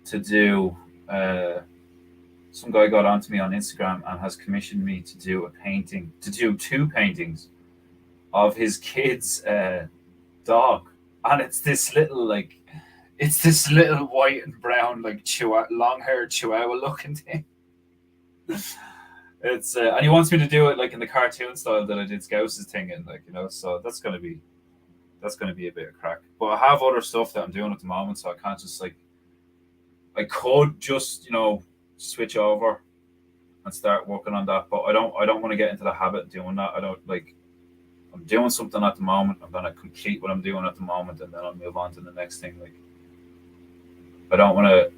to do. Some guy got onto me on Instagram and has commissioned me to do to do 2 paintings of his kid's dog, and it's this little white and brown, like, long-haired chihuahua looking thing. It's and he wants me to do it, like, in the cartoon style that I did Scouse's thing in, like, so that's gonna be a bit of crack. But I have other stuff that I'm doing at the moment, so I can't just, like, I could just, switch over and start working on that, but I don't want to get into the habit of doing that. I don't, like, I'm doing something at the moment. I'm gonna complete what I'm doing at the moment, and then I'll move on to the next thing. Like, I don't want to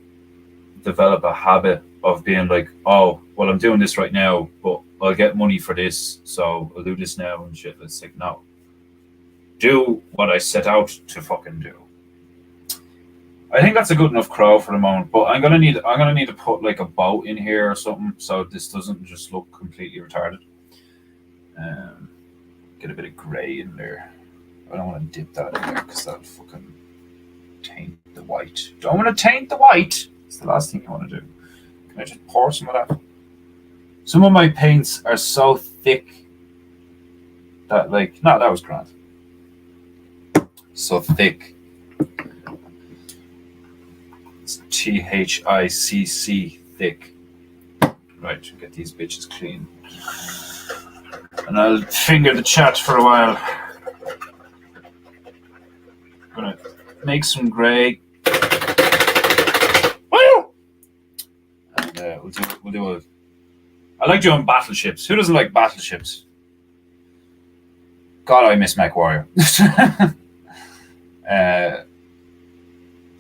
develop a habit of being like, oh, well, I'm doing this right now, but I'll get money for this, so I'll do this now and shit. It's like, no. Do what I set out to fucking do. I think that's a good enough crow for the moment, but I'm gonna need to put, like, a boat in here or something, so this doesn't just look completely retarded. Get a bit of grey in there. I don't want to dip that in there because that'll fucking taint the white. Don't want to taint the white. It's the last thing you want to do. Can I just pour some of that? Some of my paints are so thick that, like, no, that was grand. So thick. It's THICC, thick. Right, get these bitches clean. And I'll finger the chat for a while. I'm gonna make some grey. And we'll do I like doing battleships. Who doesn't like battleships? God, I miss MechWarrior. uh,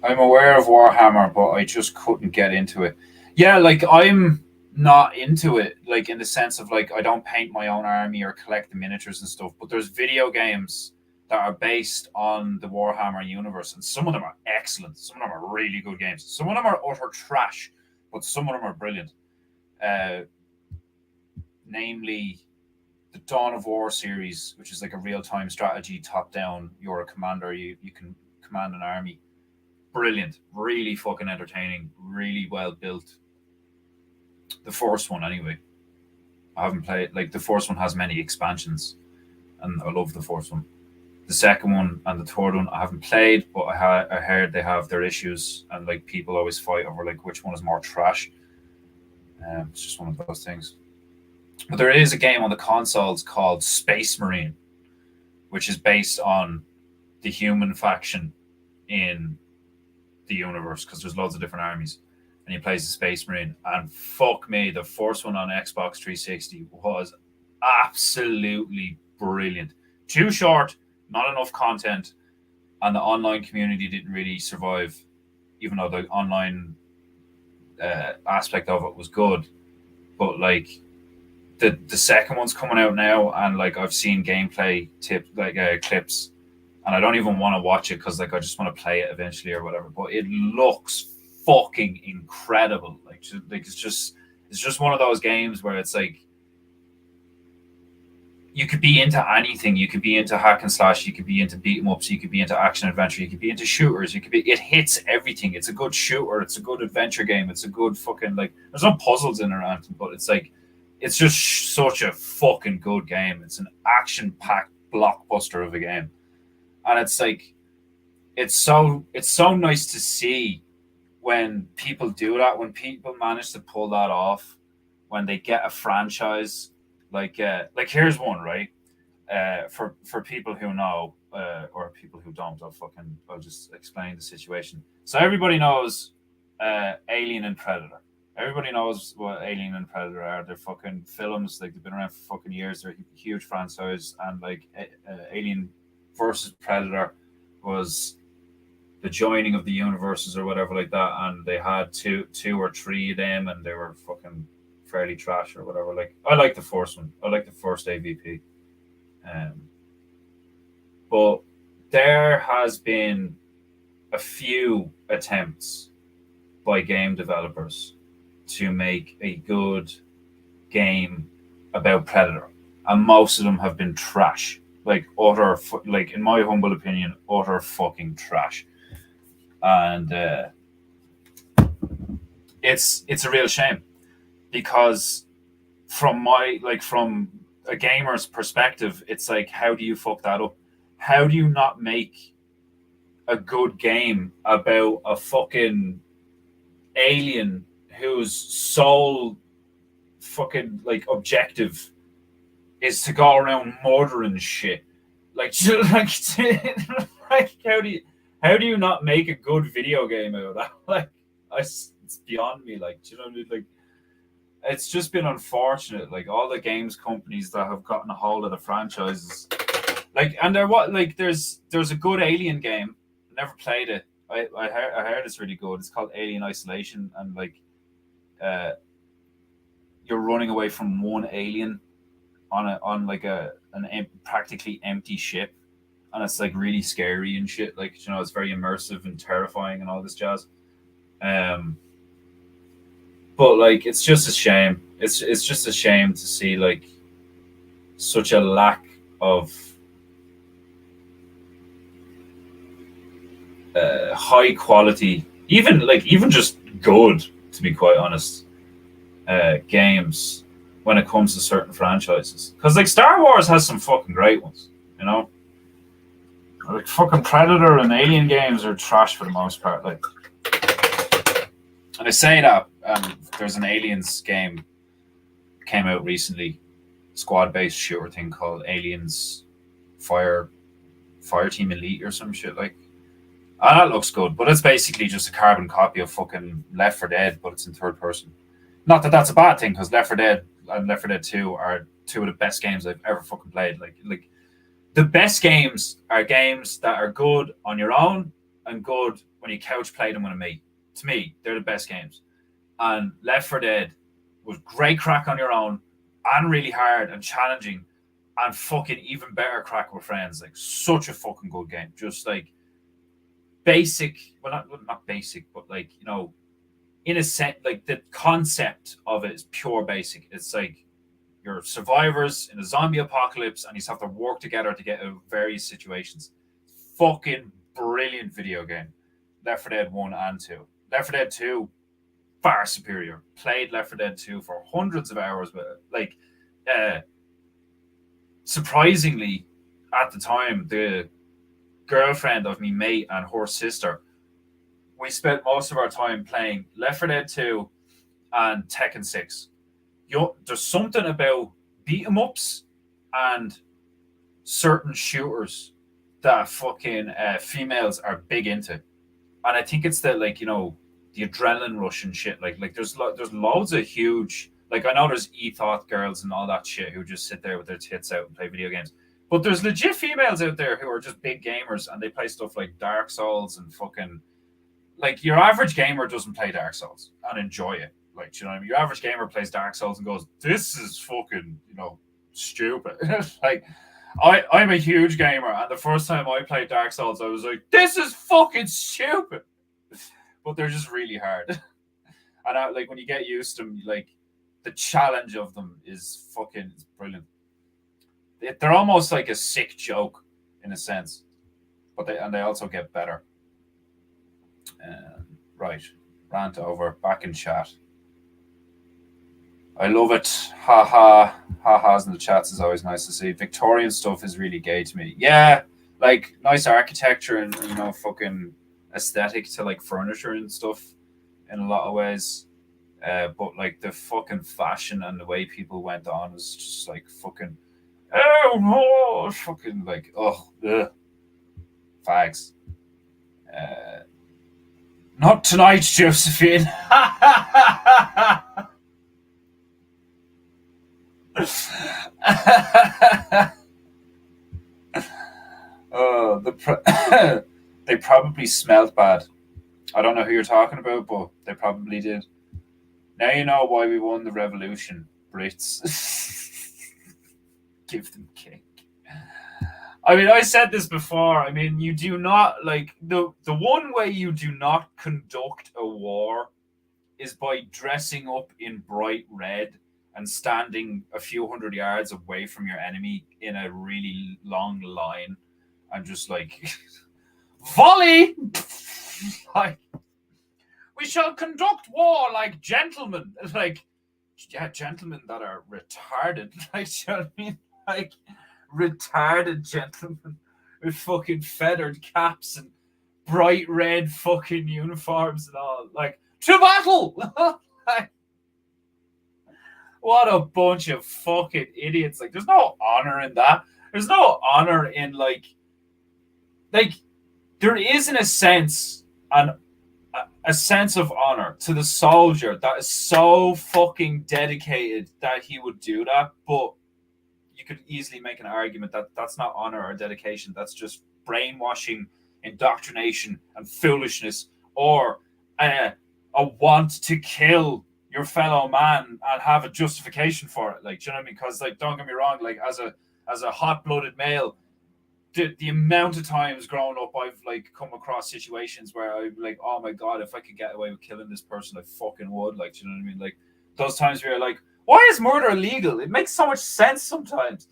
I'm aware of Warhammer, but I just couldn't get into it. Yeah, like I'm not into it, like in the sense of like I don't paint my own army or collect the miniatures and stuff. But there's video games that are based on the Warhammer universe, and some of them are excellent. Some of them are really good games. Some of them are utter trash, but some of them are brilliant. Uh, Namely, the Dawn of War series, which is like a real time strategy, top down. You're a commander. You can command an army. Brilliant, really fucking entertaining, really well built. The first one, anyway. I haven't played, like, the first one has many expansions, and I love the first one. The second one and the third one I haven't played, but I heard they have their issues, and like people always fight over like which one is more trash. It's just one of those things. But there is a game on the consoles called Space Marine, which is based on the human faction in the universe, because there's loads of different armies, and he plays the Space Marine. And fuck me, the first one on Xbox 360 was absolutely brilliant. Too short, not enough content, and the online community didn't really survive, even though the online aspect of it was good. But like the second one's coming out now, and like I've seen gameplay clips, and I don't even want to watch it because like I just want to play it eventually or whatever. But it looks fucking incredible. Like it's just one of those games where it's like you could be into anything. You could be into hack and slash. You could be into beat 'em ups. You could be into action adventure. You could be into shooters. You could be. It hits everything. It's a good shooter. It's a good adventure game. It's a good fucking like. There's no puzzles in it or anything, but it's like, it's just such a fucking good game. It's an action-packed blockbuster of a game, and it's like, it's so nice to see when people do that. When people manage to pull that off, when they get a franchise. Like here's one, right? For people who know, or people who don't, I'll just explain the situation. So everybody knows Alien and Predator. Everybody knows what Alien and Predator are. They're fucking films. Like they've been around for fucking years. They're a huge franchise. And like Alien versus Predator was the joining of the universes or whatever like that. And they had two or three of them, and they were fucking fairly trash or whatever. Like I like the first one. I like the first AVP. But there has been a few attempts by game developers to make a good game about Predator, and most of them have been trash. Like utter, like in my humble opinion, utter fucking trash. And it's a real shame, because from a gamer's perspective, it's like, how do you fuck that up? How do you not make a good game about a fucking alien whose sole fucking like objective is to go around murdering shit? Like, like how do you not make a good video game out of that? Like, it's beyond me. Like, do you know what I mean? Like, it's just been unfortunate. Like all the games companies that have gotten a hold of the franchises, like, and there's a good Alien game. I never played it. I heard it's really good. It's called Alien Isolation, and like, you're running away from one alien on like an practically empty ship, and it's like really scary and shit. Like, you know, it's very immersive and terrifying and all this jazz. But like, it's just a shame. It's just a shame to see like such a lack of high quality, even just good, to be quite honest, games when it comes to certain franchises. Because like Star Wars has some fucking great ones, you know. Like fucking Predator and Alien games are trash for the most part. Like, and I say that there's an Aliens game came out recently, squad-based shooter thing called Aliens Fire Team Elite or some shit like. And that looks good, but it's basically just a carbon copy of fucking Left 4 Dead, but it's in third person. Not that that's a bad thing, because Left 4 Dead and Left 4 Dead 2 are two of the best games I've ever fucking played. Like the best games are games that are good on your own and good when you couch play them with a mate. To me, they're the best games. And Left 4 Dead was great crack on your own and really hard and challenging and fucking even better crack with friends. Like such a fucking good game. Just like basic, well not basic, but like, you know, in a sense, like the concept of it is pure basic. It's like you're survivors in a zombie apocalypse and you have to work together to get out of various situations. Fucking brilliant video game. Left 4 Dead 1 and 2. Left 4 Dead 2, far superior. Played Left 4 Dead 2 for hundreds of hours with it. Like, surprisingly, at the time, the girlfriend of me mate and her sister, we spent most of our time playing Left 4 Dead 2 and Tekken 6. There's something about beat 'em ups and certain shooters that fucking females are big into, and I think it's the, like, you know, the adrenaline rush and shit. Like there's loads of huge, like, I know there's ethos girls and all that shit who just sit there with their tits out and play video games, but there's legit females out there who are just big gamers and they play stuff like Dark Souls and fucking, like, your average gamer doesn't play Dark Souls and enjoy it. Like, you know what I mean? Your average gamer plays Dark Souls and goes, "This is fucking, you know, stupid." Like, I'm a huge gamer, and the first time I played Dark Souls, I was like, "This is fucking stupid." But they're just really hard, and like when you get used to them, like the challenge of them is fucking brilliant. They're almost like a sick joke in a sense, but they also get better. Right, rant over. Back in chat. I love it. Ha ha. Ha ha's in the chats is always nice to see. Victorian stuff is really gay to me. Yeah, like nice architecture and, you know, fucking aesthetic to like furniture and stuff in a lot of ways. But like the fucking fashion and the way people went on was just like fucking, oh no, fucking like, oh, ugh. Fags. Not tonight, Josephine. Oh, they probably smelled bad. I don't know who you're talking about, but they probably did. Now you know why we won the revolution, Brits. Give them cake. I mean, I said this before. I mean, you do not, like, the one way you do not conduct a war is by dressing up in bright red and standing a few hundred yards away from your enemy in a really long line and just like volley. Like, we shall conduct war like gentlemen. Like, yeah, gentlemen that are retarded. Like, you know what I mean? Like, retarded gentlemen with fucking feathered caps and bright red fucking uniforms and all. Like, to battle! Like, what a bunch of fucking idiots. Like, there's no honor in that. There's no honor in, like there is, in a sense, a sense of honor to the soldier that is so fucking dedicated that he would do that. But you could easily make an argument that that's not honor or dedication. That's just brainwashing, indoctrination, and foolishness, or a want to kill your fellow man and have a justification for it. Like, do you know what I mean? Because, like, don't get me wrong, like, as a hot-blooded male, the amount of times growing up I've like come across situations where I'm like, oh my god, if I could get away with killing this person, I fucking would. Like, do you know what I mean? Like, those times where you're like, why is murder illegal? It makes so much sense sometimes.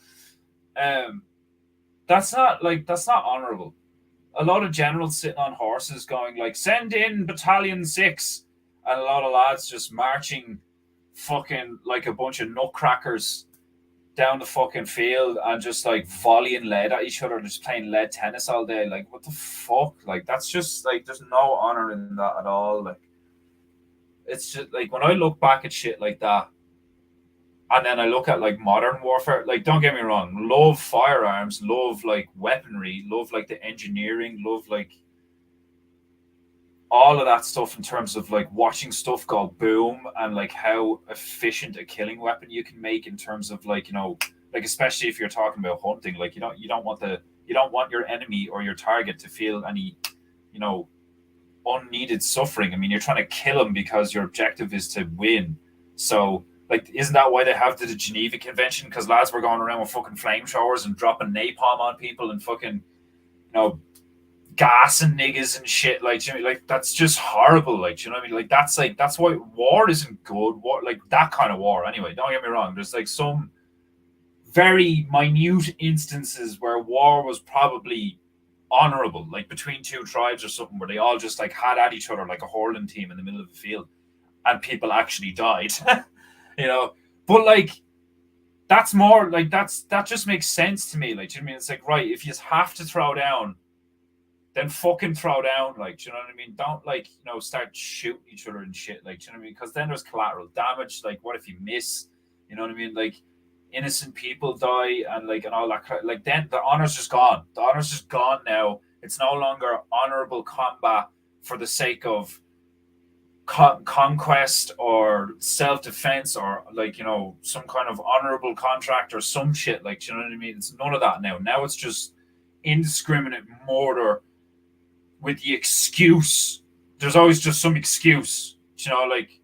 That's not honorable. A lot of generals sitting on horses going like, send in battalion 6, and a lot of lads just marching fucking like a bunch of nutcrackers down the fucking field and just like volleying lead at each other, just playing lead tennis all day. Like, what the fuck? Like, that's just like, there's no honor in that at all. Like, it's just like, when I look back at shit like that, and then I look at like modern warfare, like, don't get me wrong, love firearms, love like weaponry, love like the engineering, love like all of that stuff in terms of like watching stuff go boom and like how efficient a killing weapon you can make in terms of like, like especially if you're talking about hunting, like you don't want your enemy or your target to feel any, you know, unneeded suffering. I mean, you're trying to kill them because your objective is to win. So, like, isn't that why they have the Geneva Convention? Because lads were going around with fucking flamethrowers and dropping napalm on people and fucking, gassing niggas and shit. Like, like that's just horrible. Like, you know what I mean? Like, that's why war isn't good. War, like that kind of war. Anyway, don't get me wrong. There's like some very minute instances where war was probably honorable, like between two tribes or something, where they all just like had at each other like a hurling team in the middle of the field, and people actually died. you know, but like that's more like that just makes sense to me. Like, do you know what I mean? It's like, right, if you have to throw down, then fucking throw down. Like, do you know what I mean? Don't like start shooting each other and shit. Like, do you know what I mean? Because then there's collateral damage. Like, what if you miss? You know what I mean? Like, innocent people die and like and all that. Like, then the honor's just gone. The honor's just gone now. It's no longer honorable combat for the sake of conquest or self-defense or like some kind of honorable contract or some shit. Like, do you know what I mean? It's none of that now. Now it's just indiscriminate murder with the excuse. There's always just some excuse, like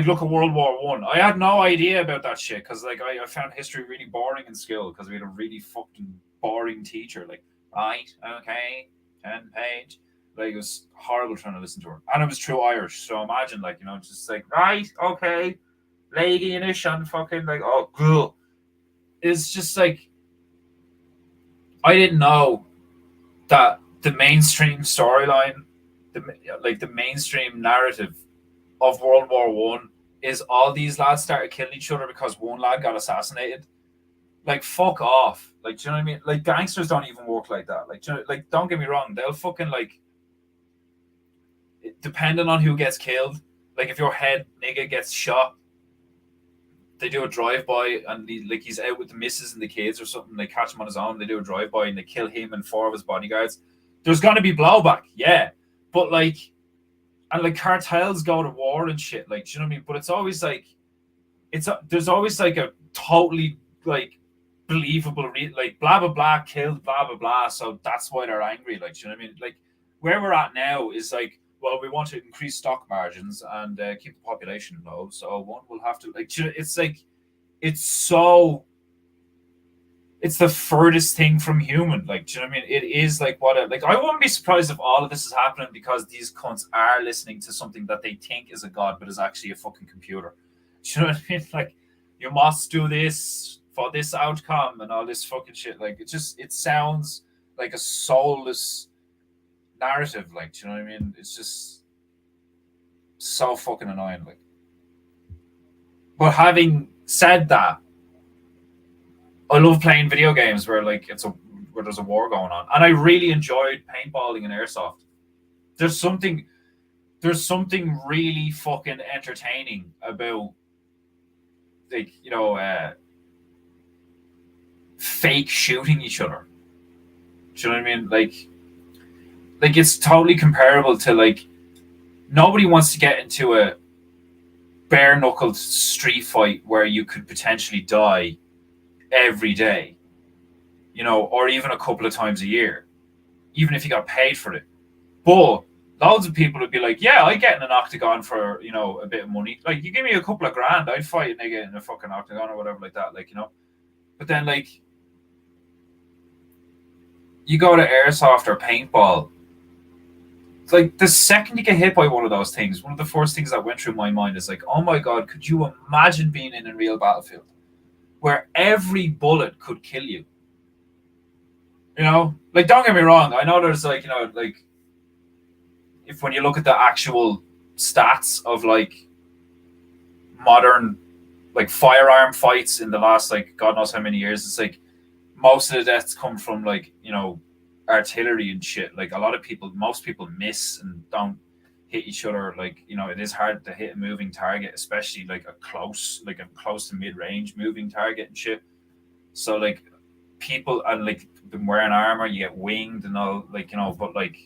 look at World War One. I had no idea about that shit because like I found history really boring in school because we had a really fucking boring teacher. Like, right, okay, 10 page. Like, it was horrible trying to listen to her, and it was true Irish. So imagine, like, just like, right, okay, lady and ish and fucking like, oh, cool. It's just like I didn't know that the mainstream storyline, the mainstream narrative of World War One is all these lads started killing each other because one lad got assassinated. Like, fuck off. Like, do you know what I mean? Like, gangsters don't even work like that. Like, like, don't get me wrong, they'll fucking like, depending on who gets killed. Like, if your head nigga gets shot, they do a drive by and he's out with the missus and the kids or something. They catch him on his own. They do a drive by and they kill him and 4 of his bodyguards. There's gonna be blowback, yeah, but like, and like cartels go to war and shit. Like, do you know what I mean? But it's always like, there's always like a totally like believable like blah blah blah killed blah blah blah. So that's why they're angry. Like, do you know what I mean? Like, where we're at now is like, well, we want to increase stock margins and keep the population low. So one will have to like. It's like, it's so. It's the furthest thing from human. Like, do you know what I mean? It is like like I wouldn't be surprised if all of this is happening because these cunts are listening to something that they think is a god, but is actually a fucking computer. Do you know what I mean? Like, you must do this for this outcome and all this fucking shit. Like, it sounds like a soulless narrative. Like, do you know what I mean? It's just so fucking annoying. Like, but having said that, I love playing video games where like where there's a war going on, and I really enjoyed paintballing and airsoft. There's something really fucking entertaining about like fake shooting each other. Do you know what I mean? Like it's totally comparable to like nobody wants to get into a bare knuckled street fight where you could potentially die every day, or even a couple of times a year, even if you got paid for it. But loads of people would be like, yeah, I get in an octagon for, a bit of money. Like, you give me a couple of grand, I'd fight a nigga in a fucking octagon or whatever like that. Like, but then like you go to airsoft or paintball, it's like the second you get hit by one of those things, one of the first things that went through my mind is like, oh my God, could you imagine being in a real battlefield where every bullet could kill you? Like, don't get me wrong. I know there's like, like if when you look at the actual stats of like modern like firearm fights in the last like God knows how many years, it's like most of the deaths come from like, artillery and shit. Like most people miss and don't hit each other. Like, it is hard to hit a moving target, especially like a close to mid-range moving target and shit. So like people and like been wearing armor, you get winged and all, like, but like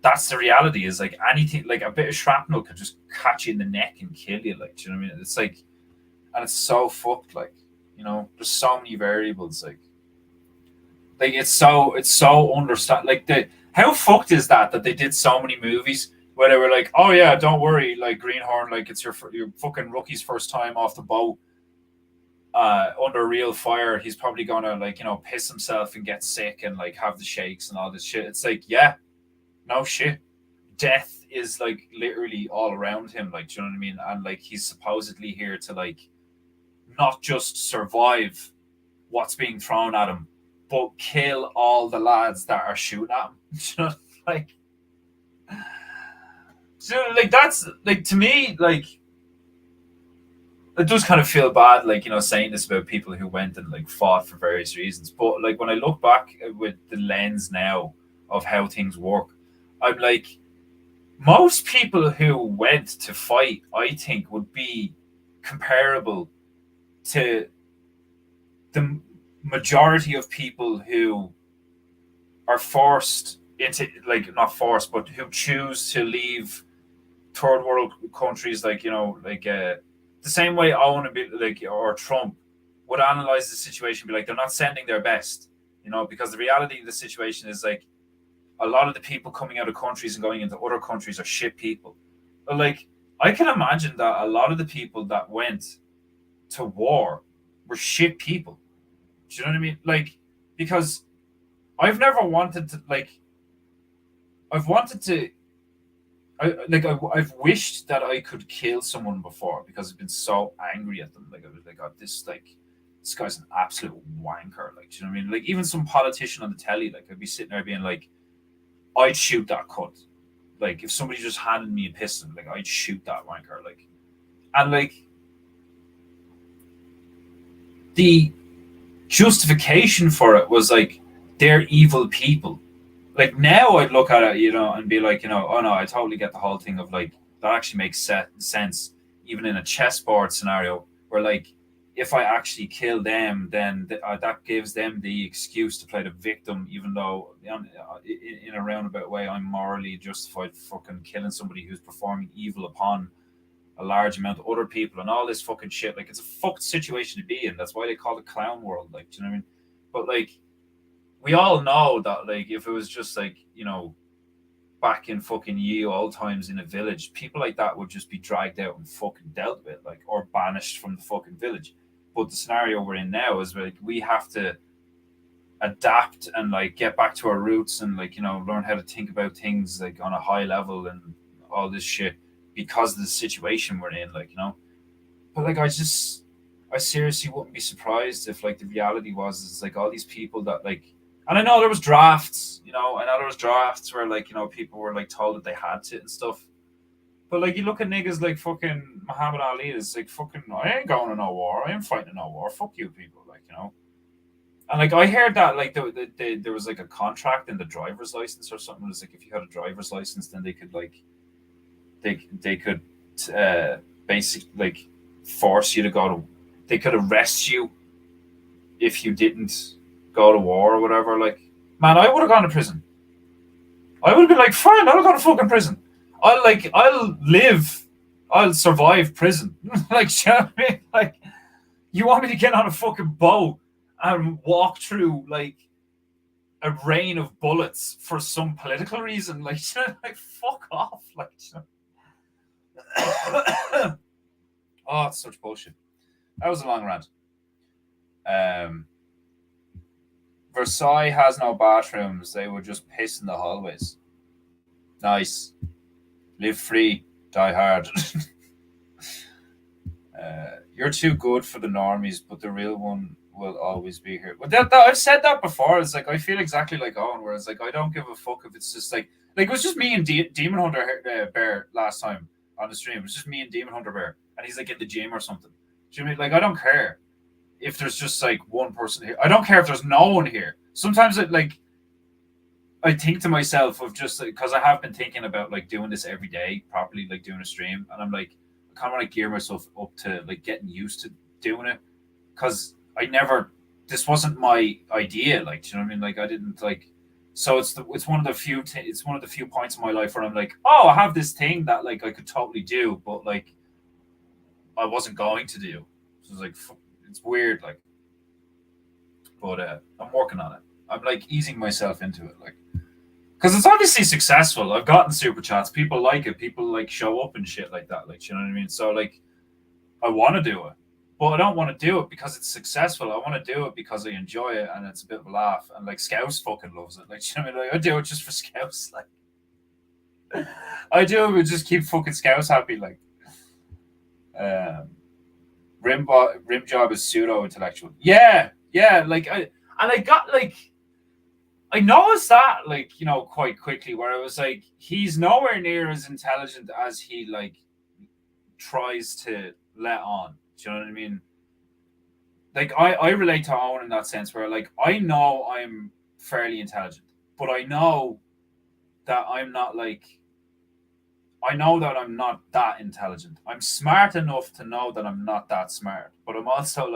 that's the reality. Is like anything, like a bit of shrapnel could just catch you in the neck and kill you. Like, do you know what I mean? It's like, and it's so fucked. Like, there's so many variables. Like it's so understand. Like the how fucked is that they did so many movies where they were like, oh yeah, don't worry, like Greenhorn, like it's your fucking rookie's first time off the boat under real fire. He's probably gonna like piss himself and get sick and like have the shakes and all this shit. It's like, yeah, no shit. Death is like literally all around him. Like, do you know what I mean? And like he's supposedly here to like not just survive what's being thrown at him, but kill all the lads that are shooting at him. You know, like, like that's like to me, like it does kind of feel bad, like saying this about people who went and like fought for various reasons. But like when I look back with the lens now of how things work, I'm like, most people who went to fight, I think, would be comparable to the majority of people who are forced into, like, not forced, but who choose to leave third world countries, like the same way Owen would be like, or Trump would analyze the situation, be like, they're not sending their best, because the reality of the situation is like a lot of the people coming out of countries and going into other countries are shit people. But like, I can imagine that a lot of the people that went to war were shit people. Do you know what I mean? Like, because I've never wanted to, like, I've wanted to, I've wished that I could kill someone before because I've been so angry at them. Like, I was like, oh, this guy's an absolute wanker. Like, do you know what I mean? Like, even some politician on the telly, like, I'd be sitting there being like, I'd shoot that cunt. Like, if somebody just handed me a pistol, like, I'd shoot that wanker. Like, and like, the justification for it was like, they're evil people. Like, now I'd look at it, and be like, oh no, I totally get the whole thing of like, that actually makes sense, even in a chessboard scenario where like, if I actually kill them, then that gives them the excuse to play the victim, even though in a roundabout way, I'm morally justified fucking killing somebody who's performing evil upon a large amount of other people and all this fucking shit. Like, it's a fucked situation to be in. That's why they call it clown world. Like, do you know what I mean? But like, we all know that like, if it was just like, back in fucking ye old times in a village, people like that would just be dragged out and fucking dealt with, like, or banished from the fucking village. But the scenario we're in now is like, we have to adapt and like get back to our roots and like, learn how to think about things like on a high level and all this shit because of the situation we're in, like, But like, I seriously wouldn't be surprised if like the reality was it's like all these people that like, and I know there was drafts, I know there was drafts where like, people were like told that they had to and stuff. But like, you look at niggas like fucking Muhammad Ali, it's like, fucking, I ain't going to no war, I ain't fighting no war, fuck you people, like, And like, I heard that like there was like a contract in the driver's license or something. It was like, if you had a driver's license, then they could like, they could basically like force you to go to, they could arrest you if you didn't go to war or whatever. Like, man, I would have gone to prison. I would have been like, fine, I'll go to fucking prison. I'll survive prison. Like, you know what I mean? Like, you want me to get on a fucking boat and walk through like a rain of bullets for some political reason? Like, like, fuck off. Like, oh, it's such bullshit. That was a long rant. Versailles has no bathrooms. They would just piss in the hallways. Nice. Live free, die hard. You're too good for the normies, but the real one will always be here. But I've said that before. It's like, I feel exactly like Owen, where it's like, I don't give a fuck if it's just like it was just me and Demon Hunter Bear last time on the stream. It was just me and Demon Hunter Bear, and he's like in the gym or something. Do you know what I mean? Like, I don't care if there's just like one person here. I don't care if there's no one here. Sometimes I think to myself of just like, because I have been thinking about like doing this every day properly, like doing a stream, and I'm like, I kind of want to gear myself up to like getting used to doing it, because this wasn't my idea, like, do you know what I mean? Like, I didn't like So it's one of the few it's one of the few points in my life where I'm like, oh, I have this thing that like I could totally do, but like I wasn't going to do. So it's like it's weird, like, but I'm working on it. I'm like easing myself into it, like, because it's obviously successful. I've gotten super chats. People like it. People like show up and shit like that. Like, you know what I mean? So like, I want to do it, but I don't want to do it because it's successful. I want to do it because I enjoy it and it's a bit of a laugh. And like, Scouse fucking loves it. Like, you know what I mean? Like, I do it just for Scouse. Like, I do it just keep fucking Scouse happy. Like, um, rim job is pseudo intellectual. Yeah, yeah. Like I got like I noticed that like quite quickly where I was like he's nowhere near as intelligent as he like tries to let on. Do you know what I mean? Like I relate to Owen in that sense where like I know I'm fairly intelligent, but I know that I'm not like I know that I'm not that intelligent. I'm smart enough to know that I'm not that smart, but I'm also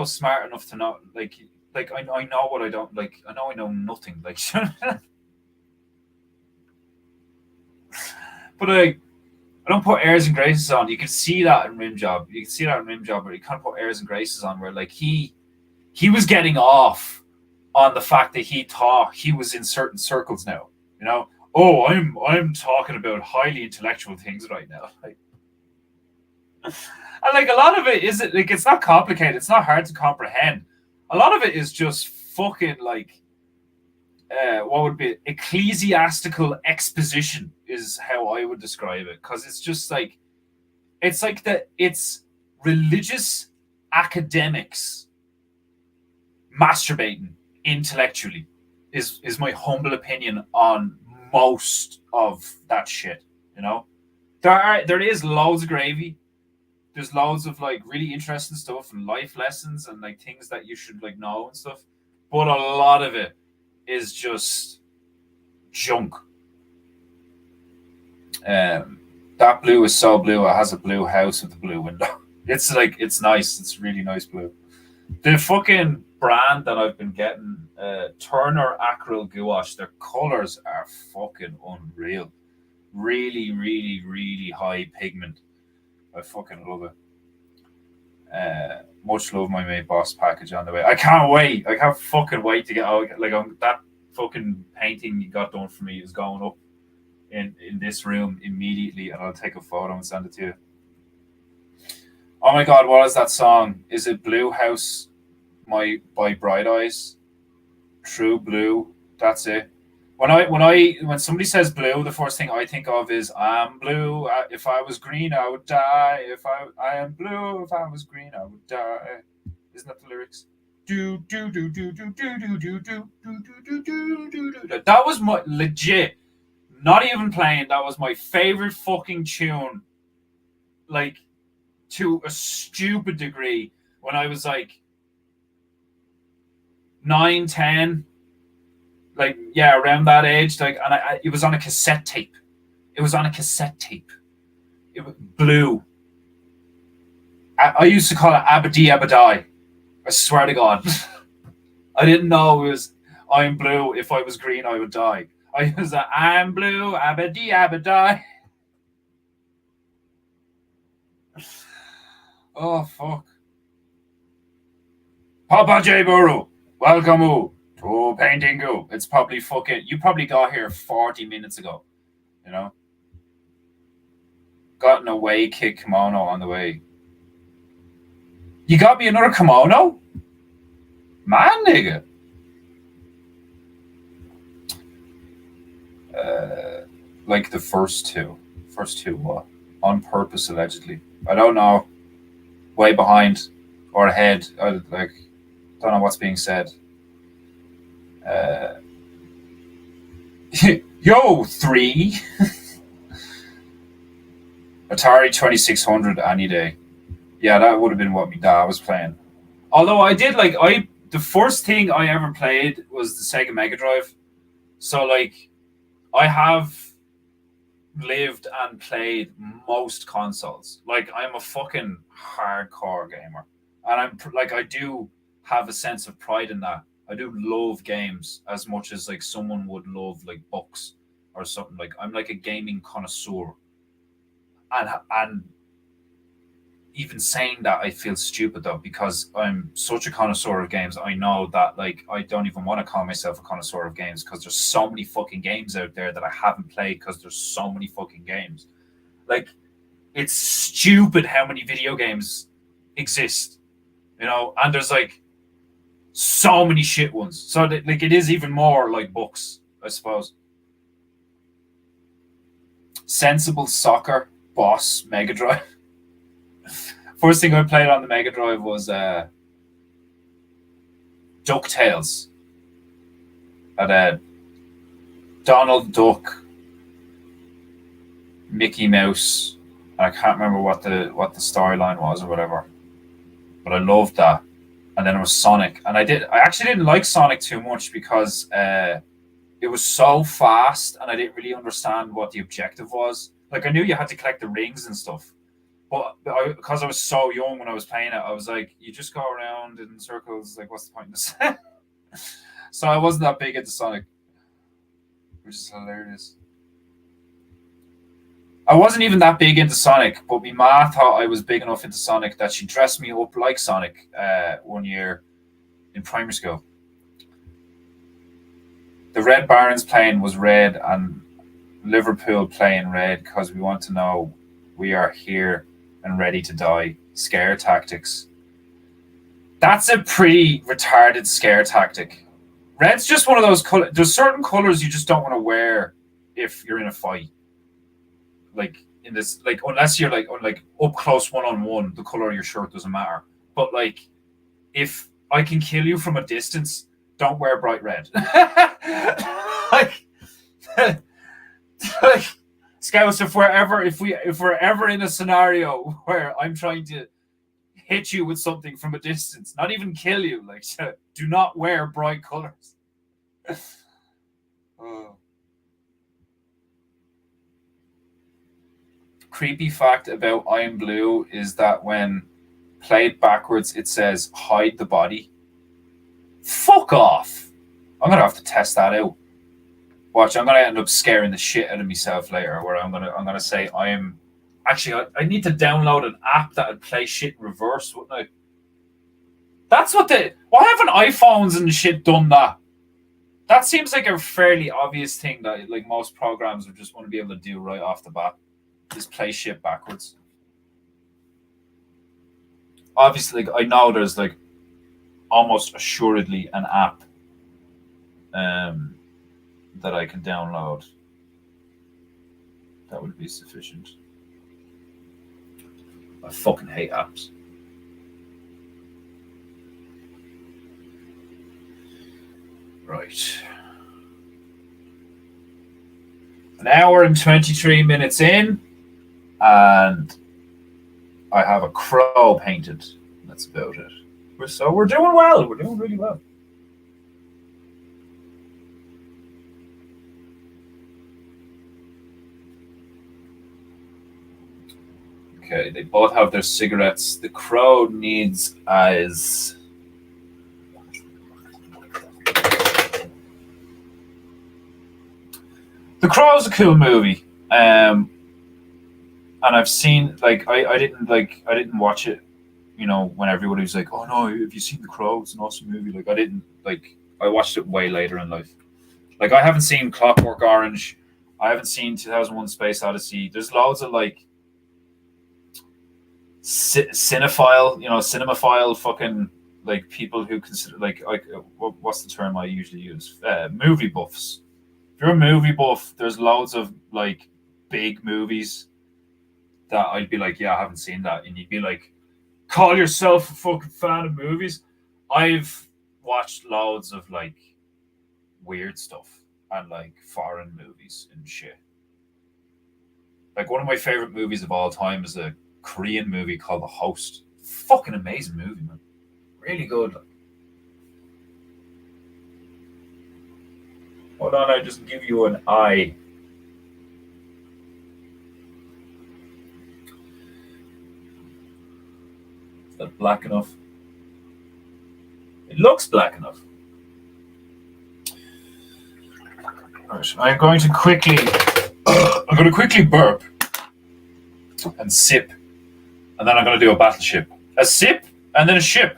smart enough to know I know what I don't like. I know nothing. Like, but I don't put airs and graces on. You can see that in Rim Job. You can see that in Rim Job, but you can't put airs and graces on. Where like he was getting off on the fact that he thought he was in certain circles now. You know, oh, I'm talking about highly intellectual things right now. Like, and like a lot of it is it like it's not complicated. It's not hard to comprehend. A lot of it is just fucking like what would be ecclesiastical exposition is how I would describe it because it's just like it's religious academics masturbating intellectually is my humble opinion on most of that shit. You know, there is loads of gravy. There's loads of like really interesting stuff and life lessons and like things that you should like know and stuff. But a lot of it is just junk. That blue is so blue. It has a blue house with a blue window. It's like it's nice. It's really nice blue. The fucking brand that I've been getting, Turner Acryl Gouache. Their colors are fucking unreal. Really, really, really high pigment. I fucking love it. Much love, my mate boss package on the way. I can't wait. I can't fucking wait to get out. Like that fucking painting you got done for me is going up in this room immediately, and I'll take a photo and send it to you. Oh my god, what is that song? Is it Blue House by Bright Eyes? True Blue. That's it. When somebody says blue, the first thing I think of is I'm blue. If I was green, I would die. If I am blue, if I was green, I would die. Isn't that the lyrics? Do do do do do do do do do do do do do do. That was my legit. Not even playing. That was my favorite fucking tune. Like to a stupid degree when I was like 9, 10. Like yeah, around that age, like, and it was on a cassette tape. It was on a cassette tape. It was blue. I used to call it Abadi Abadai. I swear to God, I didn't know it was I'm blue. If I was green, I would die. I was like, I'm blue, Abadi Abadai. Oh fuck, Papa J Buru, welcome to Peinteingu. It's probably fucking. You probably got here 40 minutes ago. You know, got an away kick kimono on the way. You got me another kimono? Man, nigga. Like the first two. First two, what? On purpose, allegedly. I don't know. Way behind or ahead. I like, don't know what's being said. Uh, Yo, 3. Atari 2600 any day. Yeah, that would have been what my dad was playing. Although I did like the first thing I ever played was the Sega Mega Drive. So like I have lived and played most consoles. Like I'm a fucking hardcore gamer. And I'm like I do have a sense of pride in that. I do love games as much as like someone would love like books or something. Like I'm like a gaming connoisseur, and even saying that I feel stupid though because I'm such a connoisseur of games. I know that like I don't even want to call myself a connoisseur of games because there's so many fucking games out there that I haven't played because there's so many fucking games. Like it's stupid how many video games exist, and there's like so many shit ones. So that, like it is even more like books, I suppose. Sensible Soccer, Boss, Mega Drive. First thing I played on the Mega Drive was DuckTales. Had Donald Duck, Mickey Mouse. I can't remember what the storyline was or whatever, but I loved that. And then it was Sonic, and I actually didn't like Sonic too much because it was so fast, and I didn't really understand what the objective was. Like I knew you had to collect the rings and stuff, but because I was so young when I was playing it, I was like, you just go around in circles. Like, what's the point in this? So I wasn't that big into Sonic, which is hilarious. I wasn't even that big into Sonic, but my ma thought I was big enough into Sonic that she dressed me up like Sonic one year in primary school. The Red Barons plane was red and Liverpool playing red because we want to know we are here and ready to die. Scare tactics. That's a pretty retarded scare tactic. Red's just one of those colors. There's certain colors you just don't want to wear if you're in a fight. Like in this, like unless you're like up close one on one, the color of your shirt doesn't matter. But like, if I can kill you from a distance, don't wear bright red. like, like Scouts, if we're ever in a scenario where I'm trying to hit you with something from a distance, not even kill you, like do not wear bright colors. Oh. Creepy fact about Iron Blue is that when played backwards, it says hide the body. Fuck off. I'm gonna have to test that out. Watch, I'm gonna end up scaring the shit out of myself later. Where I'm gonna say I need to download an app that would play shit in reverse, wouldn't I? That's what why haven't iPhones and shit done that? That seems like a fairly obvious thing that like most programs would just want to be able to do right off the bat. Just play shit backwards. Obviously, like, I know there's like almost assuredly an app that I can download that would be sufficient. I fucking hate apps. Right. An hour and 23 minutes in, and I have a crow painted. That's about it. So we're doing well. We're doing really well. Okay, they both have their cigarettes. The crow needs eyes. The Crow's a cool movie. And I've seen like I didn't watch it, when everybody was like, "Oh no, have you seen The Crow? It's an awesome movie." Like I watched it way later in life. Like I haven't seen Clockwork Orange. I haven't seen 2001: Space Odyssey. There's loads of like cinemaphile fucking like people who consider like what's the term I usually use? Movie buffs. If you're a movie buff, there's loads of like big movies that I'd be like, yeah, I haven't seen that, and you'd be like, call yourself a fucking fan of movies. I've watched loads of like weird stuff and like foreign movies and shit. Like one of my favorite movies of all time is a Korean movie called The Host. Fucking amazing movie, man. Really good. Hold on, I just give you an eye. Is that black enough? It looks black enough. Right. I'm going to quickly burp and sip, and then I'm going to do a battleship. A sip and then a ship.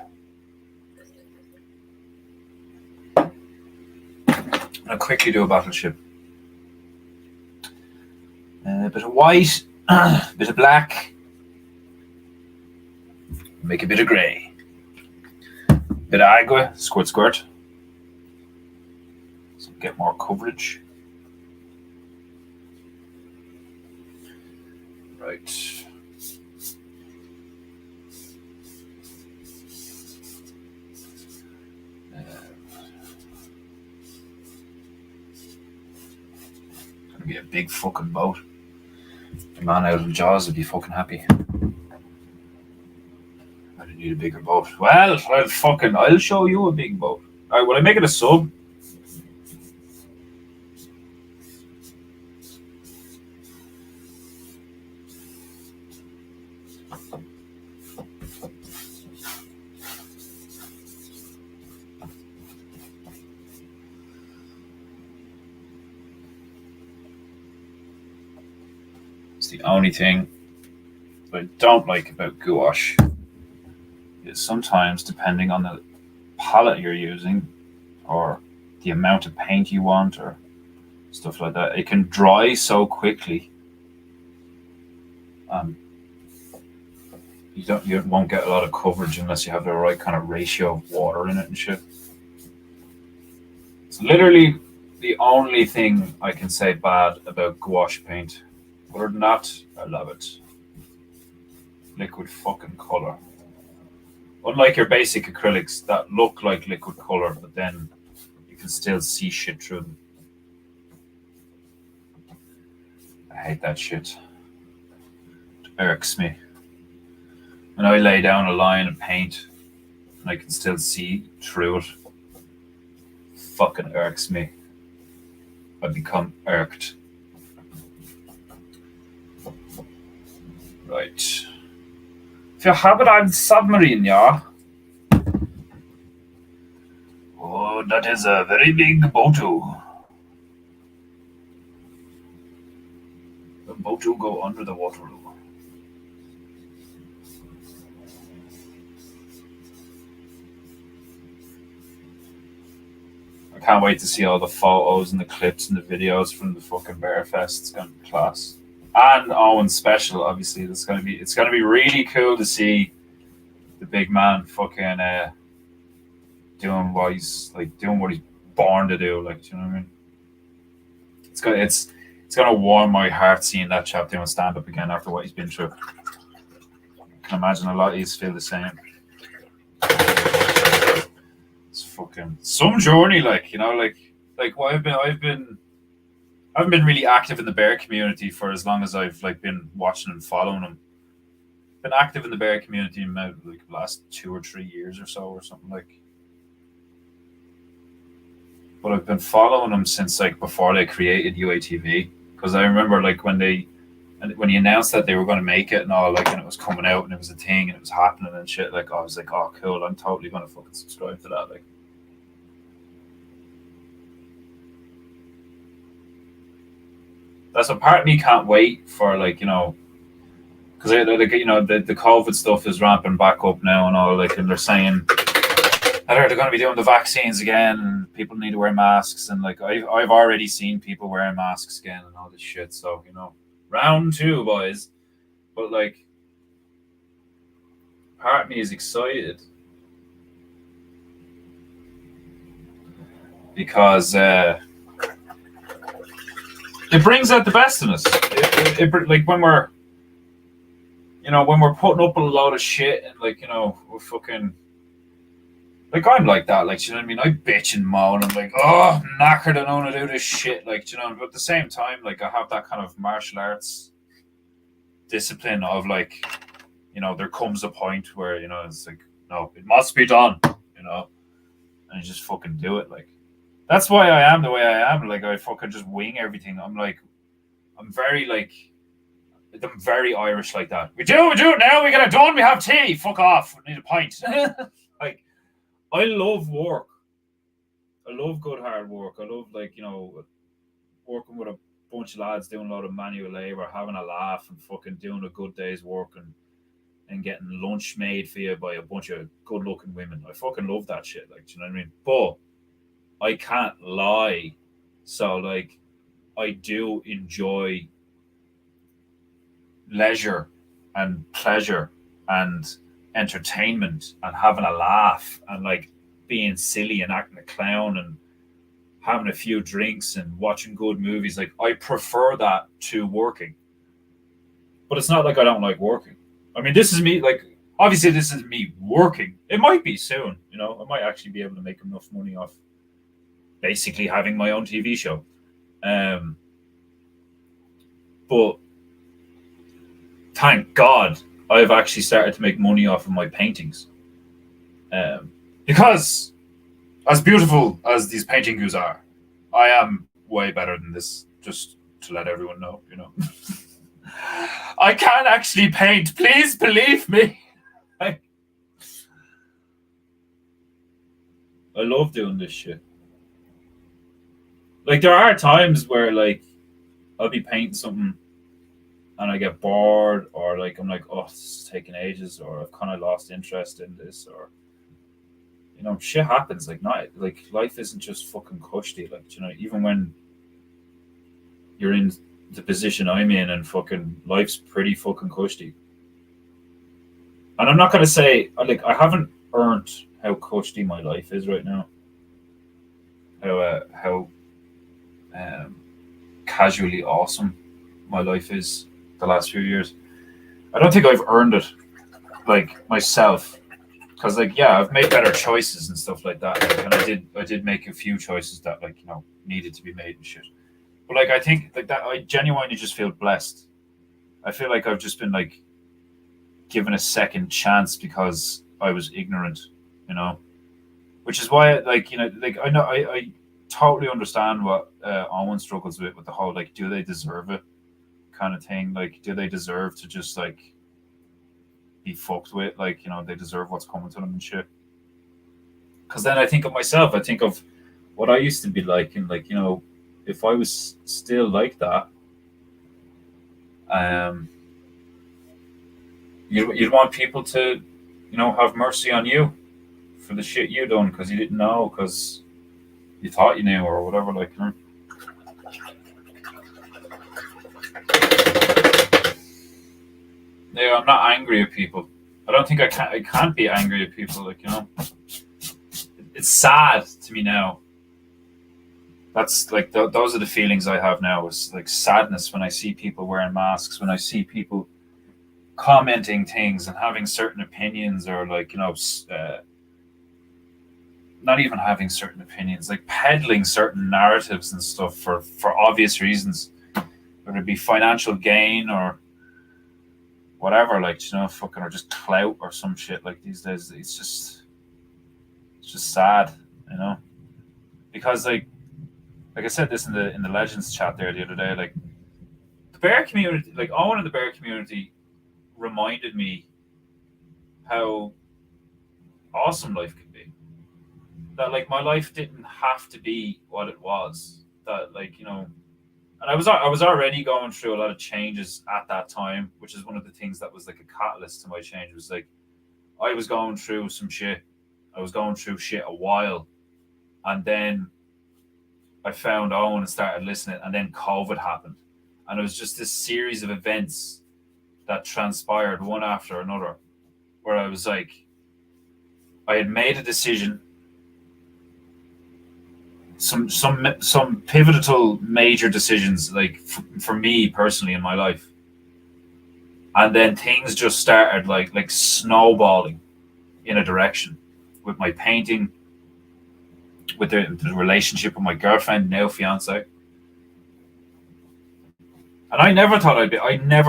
I'll quickly do a battleship. A bit of white, a bit of black, make a bit of grey. Bit of agua, squirt, squirt. So get more coverage. Right. Gonna be a big fucking boat. The man out of Jaws would be fucking happy. I need a bigger boat. Well, I'll show you a big boat. Alright, will I make it a sub? It's the only thing that I don't like about gouache is sometimes, depending on the palette you're using or the amount of paint you want or stuff like that, it can dry so quickly. You won't get a lot of coverage unless you have the right kind of ratio of water in it and shit. It's literally the only thing I can say bad about gouache paint. Other than that, I love it. Liquid fucking color. Unlike your basic acrylics that look like liquid color, but then you can still see shit through them. I hate that shit. It irks me. When I lay down a line of paint and I can still see through it, fucking irks me. I become irked. Right. If you have it on submarine, yeah. Oh, that is a very big boatu. The boatu go under the water. I can't wait to see all the photos and the clips and the videos from the fucking Bear Fest. It's gonna be class. And Owen's special, obviously. It's gonna be really cool to see the big man fucking doing what he's born to do. Like, do you know what I mean? It's gonna warm my heart seeing that chap doing stand up again after what he's been through. I can imagine a lot of you feel the same. It's fucking some journey, like, you know, like what I haven't been really active in the bear community for as long as I've been watching and following them. Been active in the bear community in the last 2 or 3 years or so, or something like. But I've been following them since before they created UATV, because I remember when he announced that they were going to make it and all, and it was coming out and it was a thing and it was happening and shit. I was like, oh, cool! I'm totally going to fucking subscribe to that. That's a part of me can't wait for because the COVID stuff is ramping back up now and all, and they're saying that they're going to be doing the vaccines again and people need to wear masks, and I've already seen people wearing masks again and all this shit. So round 2, boys. But part of me is excited because it brings out the best in us. When we're putting up a lot of shit and we're fucking I'm like that, you know what I mean? I bitch and moan and oh, I'm knackered, I don't want to do this shit, but at the same time, I have that kind of martial arts discipline of there comes a point where it's no, it must be done, and you just fucking do it. That's why I am the way I am. I fucking just wing everything. I'm very I'm very Irish like that. We do it now. We get it done. We have tea. Fuck off. We need a pint. I love work. I love good hard work. I love working with a bunch of lads doing a lot of manual labor, having a laugh and fucking doing a good day's work and getting lunch made for you by a bunch of good looking women. I fucking love that shit. Like, do you know what I mean? But I can't lie. So like I do enjoy leisure and pleasure and entertainment and having a laugh and like being silly and acting a clown and having a few drinks and watching good movies. Like I prefer that to working. But it's not like I don't like working. I mean, this is me. Like, obviously, this is me working. It might be soon. You know, I might actually be able to make enough money off basically having my own TV show. Um, but thank God I've actually started to make money off of my paintings. Because as beautiful as these Peinteingus are, I am way better than this. Just to let everyone know, you know. I can actually paint. Please believe me. I love doing this shit. Like there are times where like I'll be painting something and I get bored, or like I'm like, oh, this is taking ages, or I've kind of lost interest in this, or you know, shit happens. Like not like life isn't just fucking cushy. Like, you know, even when you're in the position I'm in, and fucking life's pretty fucking cushy. And I'm not gonna say like I haven't earned how cushy my life is right now. How um, casually awesome my life is the last few years. I don't think I've earned it like myself, because like yeah, I've made better choices and stuff like that, like, and I did make a few choices that like, you know, needed to be made and shit. But like I think like that I genuinely just feel blessed. I feel like I've just been like given a second chance because I was ignorant, you know, which is why like, you know, like I know I totally understand what Owen struggles with the whole like, do they deserve it kind of thing. Like, do they deserve to just like be fucked with? Like, you know, they deserve what's coming to them and shit. Because then I think of myself. I think of what I used to be like, and like, you know, if I was still like that, um, you'd want people to, you know, have mercy on you for the shit you done because you didn't know, because you thought you knew or whatever. Like, you know. Yeah, I'm not angry at people. I don't think I can. I can't be angry at people. Like, you know, it's sad to me now. That's like those are the feelings I have now. Is like sadness when I see people wearing masks, when I see people commenting things and having certain opinions, or like, you know, not even having certain opinions, like peddling certain narratives and stuff for obvious reasons, whether it be financial gain or whatever, like, you know, fucking, or just clout or some shit. Like these days, it's just sad, you know, because like I said this in the Legends chat there the other day, like the bear community, like Owen and the bear community reminded me how awesome life could be. That like my life didn't have to be what it was. That like, you know, and I was already going through a lot of changes at that time, which is one of the things that was like a catalyst to my change. Was like I was going through some shit. I was going through shit a while, and then I found Owen and started listening, and then COVID happened, and it was just this series of events that transpired one after another, where I was like, I had made a decision, some pivotal major decisions, like for me personally in my life, and then things just started like snowballing in a direction with my painting, with the relationship with my girlfriend, now fiance. And I never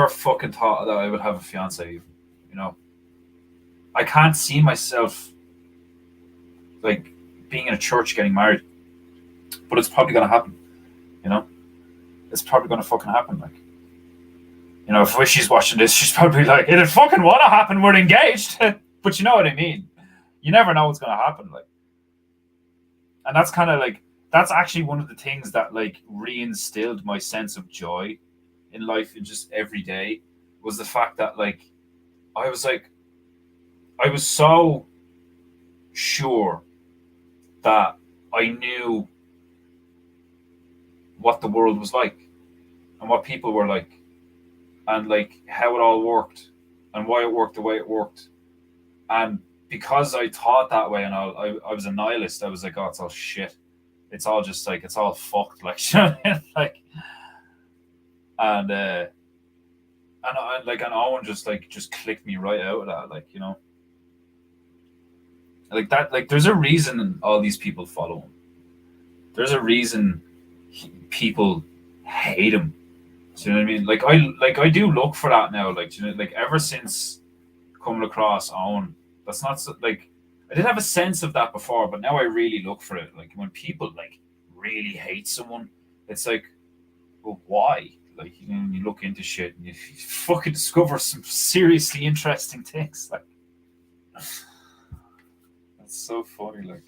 fucking thought that I would have a fiance, even, you know. I can't see myself like being in a church getting married, but it's probably gonna happen, you know. It's probably gonna fucking happen. Like, you know, if she's watching this, she's probably like, it'd fucking wanna happen, we're engaged. But you know what I mean. You never know what's gonna happen, like, and that's kind of like that's actually one of the things that like reinstilled my sense of joy in life in just every day, was the fact that I was like I was so sure that I knew what the world was like and what people were like, and like how it all worked and why it worked the way it worked. And because I thought that way and I was a nihilist, I was like, oh, it's all shit. It's all just like, it's all fucked. Like, you know what I mean? Like, and, and Owen just clicked me right out of that. Like, like that, like there's a reason all these people follow him. There's a reason people hate him. Do you know what I mean? I do look for that now. Like, like ever since coming across Owen, that's not so, like I did have a sense of that before, but now I really look for it. Like when people like really hate someone, it's like, well, why? Like you look into shit and you fucking discover some seriously interesting things. Like that's so funny. Like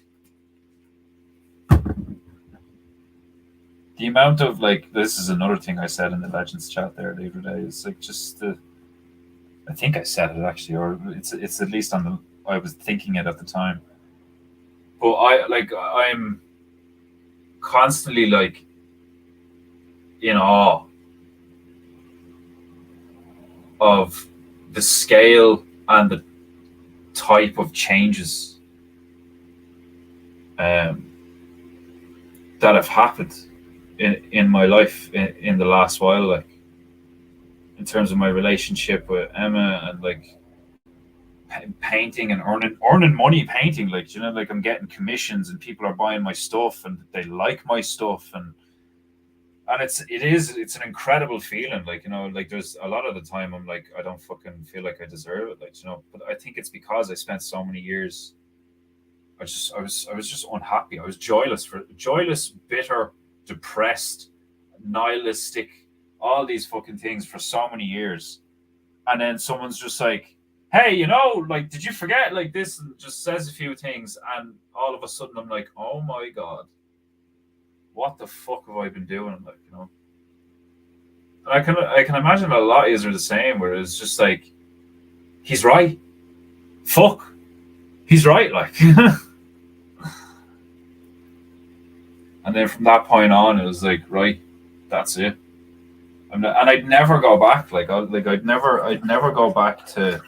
the amount of like, this is another thing I said in the Legends chat there the other day. It's like just the, I think I said it actually, or it's at least on the, I was thinking it at the time. But I'm constantly like in awe of the scale and the type of changes um, that have happened in my life in the last while, like in terms of my relationship with Emma and like painting and earning money painting. Like like I'm getting commissions and people are buying my stuff and they like my stuff, and it's an incredible feeling. Like like there's a lot of the time I'm like, I don't fucking feel like I deserve it. Like but I think it's because I spent so many years. I was just unhappy. I was joyless, bitter, depressed, nihilistic, all these fucking things for so many years. And then someone's just like, hey, like, did you forget like this? And just says a few things, and all of a sudden I'm like, oh my god, what the fuck have I been doing? Like, and I can imagine a lot of you are the same, where it's just like, he's right. Fuck. He's right, like. And then from that point on, it was like, right, that's it. And I'd never go back. I'd never go back to.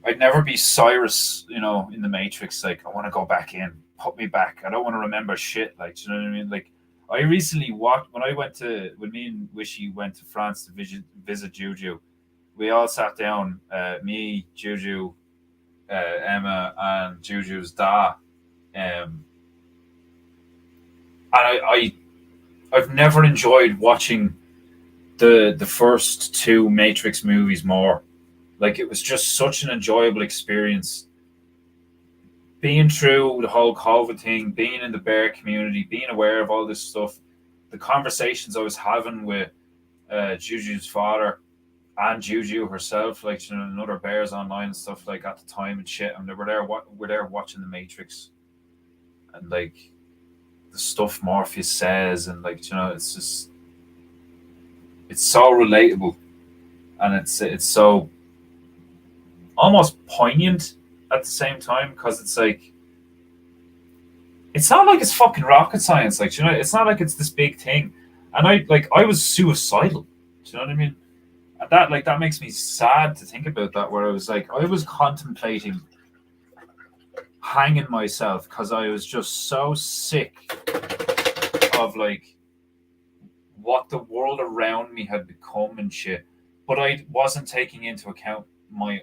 I'd never be Cyrus, in the Matrix. Like, I want to go back in, put me back. I don't want to remember shit. Like, do you know what I mean? Like, I recently walked when me and Wishy went to France to visit Juju. We all sat down, me, Juju, Emma, and Juju's da. And I've never enjoyed watching the first two Matrix movies more. Like, it was just such an enjoyable experience. Being through the whole COVID thing, being in the bear community, being aware of all this stuff, the conversations I was having with Juju's father and Juju herself, like and other bears online and stuff like at the time and shit, and we're there watching the Matrix, and like the stuff Morpheus says, and like it's so relatable, and it's so almost poignant at the same time, because it's like, it's not like it's fucking rocket science. Like, it's not like it's this big thing. And I was suicidal. Do you know what I mean? And that makes me sad to think about that, where I was like, I was contemplating hanging myself because I was just so sick of like what the world around me had become and shit. But I wasn't taking into account my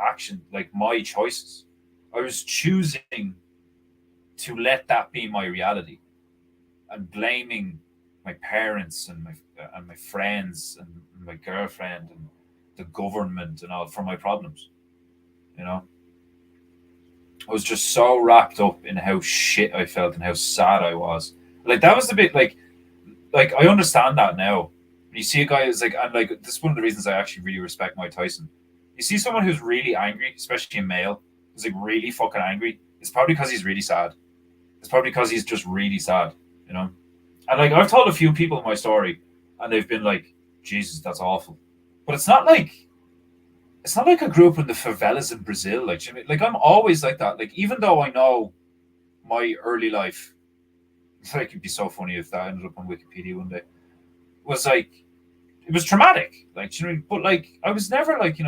action, like my choices. I was choosing to let that be my reality, and blaming my parents and my friends and my girlfriend and the government and all for my problems. I was just so wrapped up in how shit I felt and how sad I was. Like, that was the bit, like I understand that now. When you see a guy who's like, and like, this is one of the reasons I actually really respect Mike Tyson. You see someone who's really angry, especially a male, who's like really fucking angry. It's probably because he's really sad. It's probably because he's just really sad, you know. And like I've told a few people my story, and they've been like, "Jesus, that's awful," but it's not like I grew up in the favelas in Brazil. Like, you know, like I'm always like that. Like, even though I know my early life, like it'd be so funny if that ended up on Wikipedia one day. Was like it was traumatic. Like, you know, but like I was never like,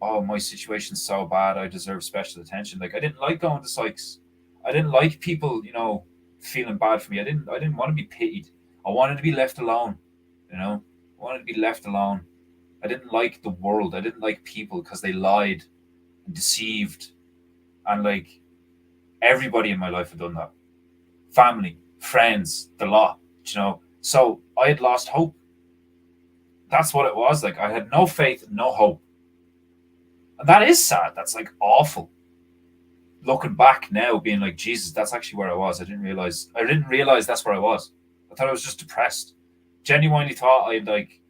oh, my situation's so bad, I deserve special attention. Like, I didn't like going to psychs. I didn't like people, feeling bad for me. I didn't want to be pitied. I wanted to be left alone. You know, I wanted to be left alone. I didn't like the world. I didn't like people because they lied and deceived, and like everybody in my life had done that. Family, friends, the lot. So I had lost hope. That's what it was. Like I had no faith, no hope, and that is sad. That's like awful. Looking back now, being like, Jesus, that's actually where I was. I didn't realize. I didn't realize that's where I was. I thought I was just depressed. Genuinely thought I'd like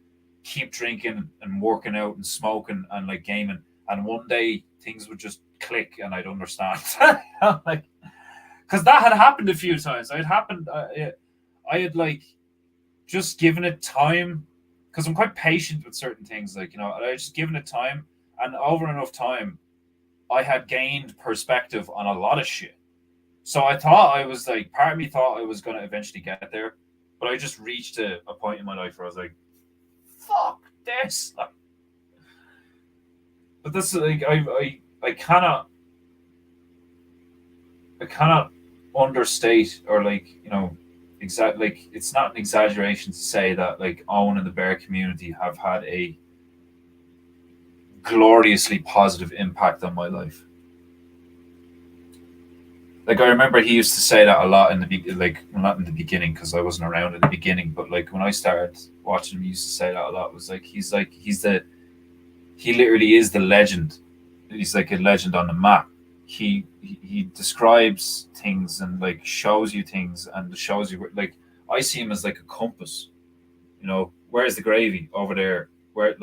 keep drinking and working out and smoking and like gaming, and one day things would just click and I'd understand. Like, because that had happened a few times. It happened. I had like just given it time because I'm quite patient with certain things. Like, I just given it time, and over enough time, I had gained perspective on a lot of shit. So I thought I was like, part of me thought I was going to eventually get there, but I just reached a point in my life where I was like, fuck this. Like, but this is like, I cannot understate or like, exact, like, it's not an exaggeration to say that like Owen and the bear community have had a gloriously positive impact on my life. Like I remember he used to say that a lot in like, well, not in the beginning because I wasn't around in the beginning, but like when I started watching him, he used to say that a lot. It was like he literally is the legend. He's like a legend on the map. He describes things and like shows you things and shows you like I see him as like a compass. Where's the gravy over there? Where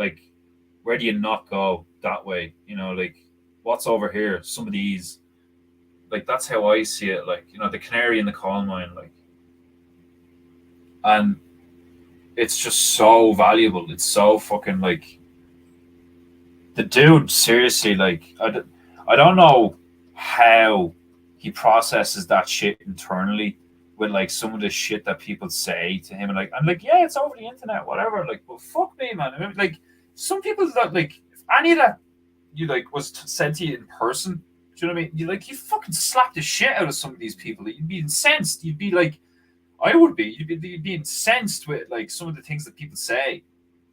do you not go that way? Like what's over here? Some of these, like that's how I see it. Like the canary in the coal mine, like, and it's just so valuable. It's so fucking like the dude. Seriously, like I don't know how he processes that shit internally with like some of the shit that people say to him, and like yeah, it's over the internet, whatever. Like, well, fuck me, man. I mean, like some people that like if any of that you like was said to you in person. Do you know what I mean? You fucking slap the shit out of some of these people. You'd be incensed. You'd be like, I would be. You'd be incensed with like some of the things that people say,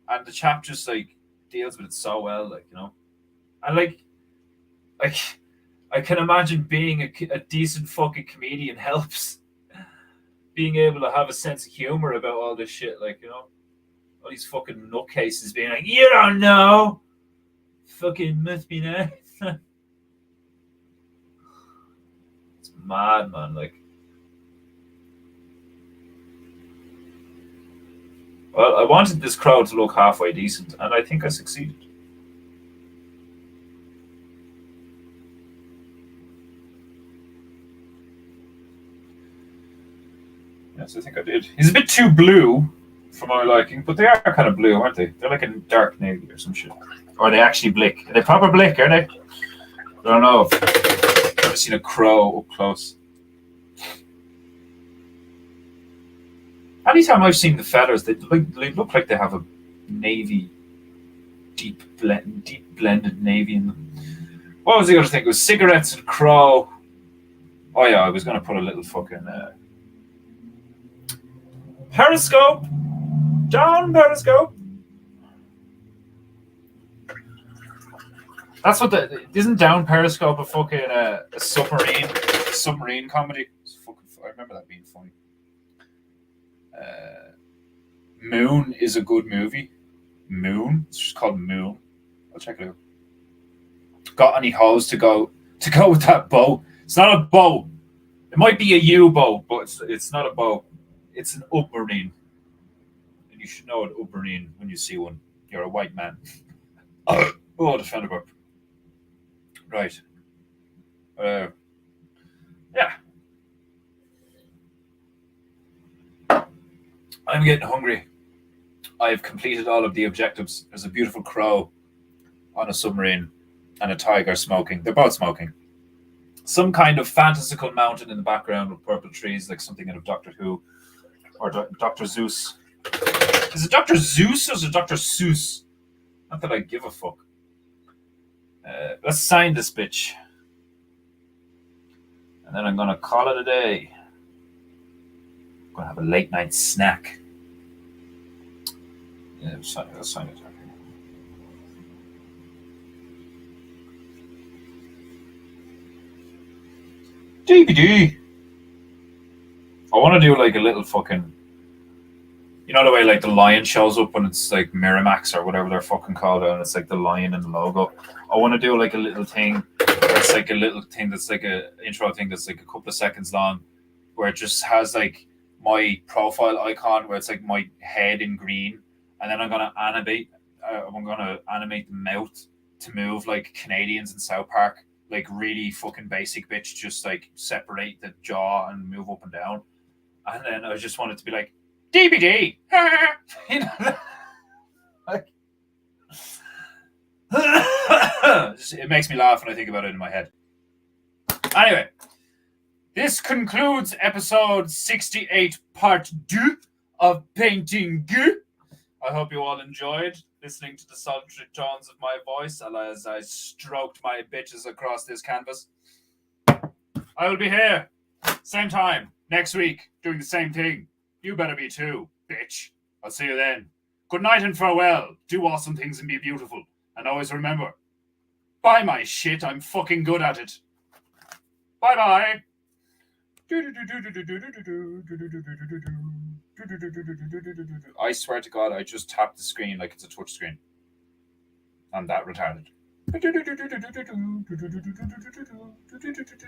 and the chap just like deals with it so well, like and like I I can imagine being a decent fucking comedian helps. Being able to have a sense of humor about all this shit, like all these fucking nutcases being like, you don't know, fucking must be nice. It's mad, man. Like, well, I wanted this crowd to look halfway decent, and I think I succeeded. Yes, I think I did. He's a bit too blue for my liking, but they are kind of blue, aren't they? They're like a dark navy or some shit. Or are they actually blick? Are they proper blick, are they? I don't know. I've never seen a crow up close. Anytime I've seen the feathers, they look like they have a navy, deep blended navy in them. What was the other thing? It was cigarettes and crow. Oh yeah, I was gonna put a little fucking periscope down periscope. That's what isn't down periscope a fucking a submarine comedy. I remember that being funny. Moon is a good movie. Moon. It's just called Moon. I'll check it out. Got any hoes to go with that bow? It's not a bow. It might be a U-boat, but it's not a bow. It's an submarine, and you should know an submarine when you see one. You're a white man. Oh, the fender burp. Right. Yeah. I'm getting hungry. I've completed all of the objectives. There's a beautiful crow on a submarine and a tiger smoking. They're both smoking. Some kind of fantastical mountain in the background with purple trees, like something out of Doctor Who or Doctor Zeus. Is it Doctor Zeus or is it Doctor Seuss? Not that I give a fuck. Let's sign this bitch. And then I'm going to call it a day. I'm going to have a late night snack. Yeah, let's sign it. DVD. I want to do like a little fucking. You know the way like the lion shows up when it's like Miramax or whatever they're fucking called, and it's like the lion in the logo. I want to do like a little thing. It's like a little thing that's like a intro thing that's like a couple of seconds long, where it just has like my profile icon where it's like my head in green, and then I'm gonna animate. I'm gonna animate the mouth to move like Canadians in South Park, like really fucking basic bitch, just like separate the jaw and move up and down. And then I just want it to be like DVD. You know, like, it makes me laugh when I think about it in my head. Anyway, this concludes episode 68, part 2 of Peinteingu. I hope you all enjoyed listening to the sultry tones of my voice as I stroked my bitches across this canvas. I will be here, same time, next week, doing the same thing. You better be too, bitch. I'll see you then. Good night and farewell. Do awesome things and be beautiful. And always remember, buy my shit, I'm fucking good at it. Bye-bye. I swear to God, I just tapped the screen like it's a touch screen. I'm that retarded.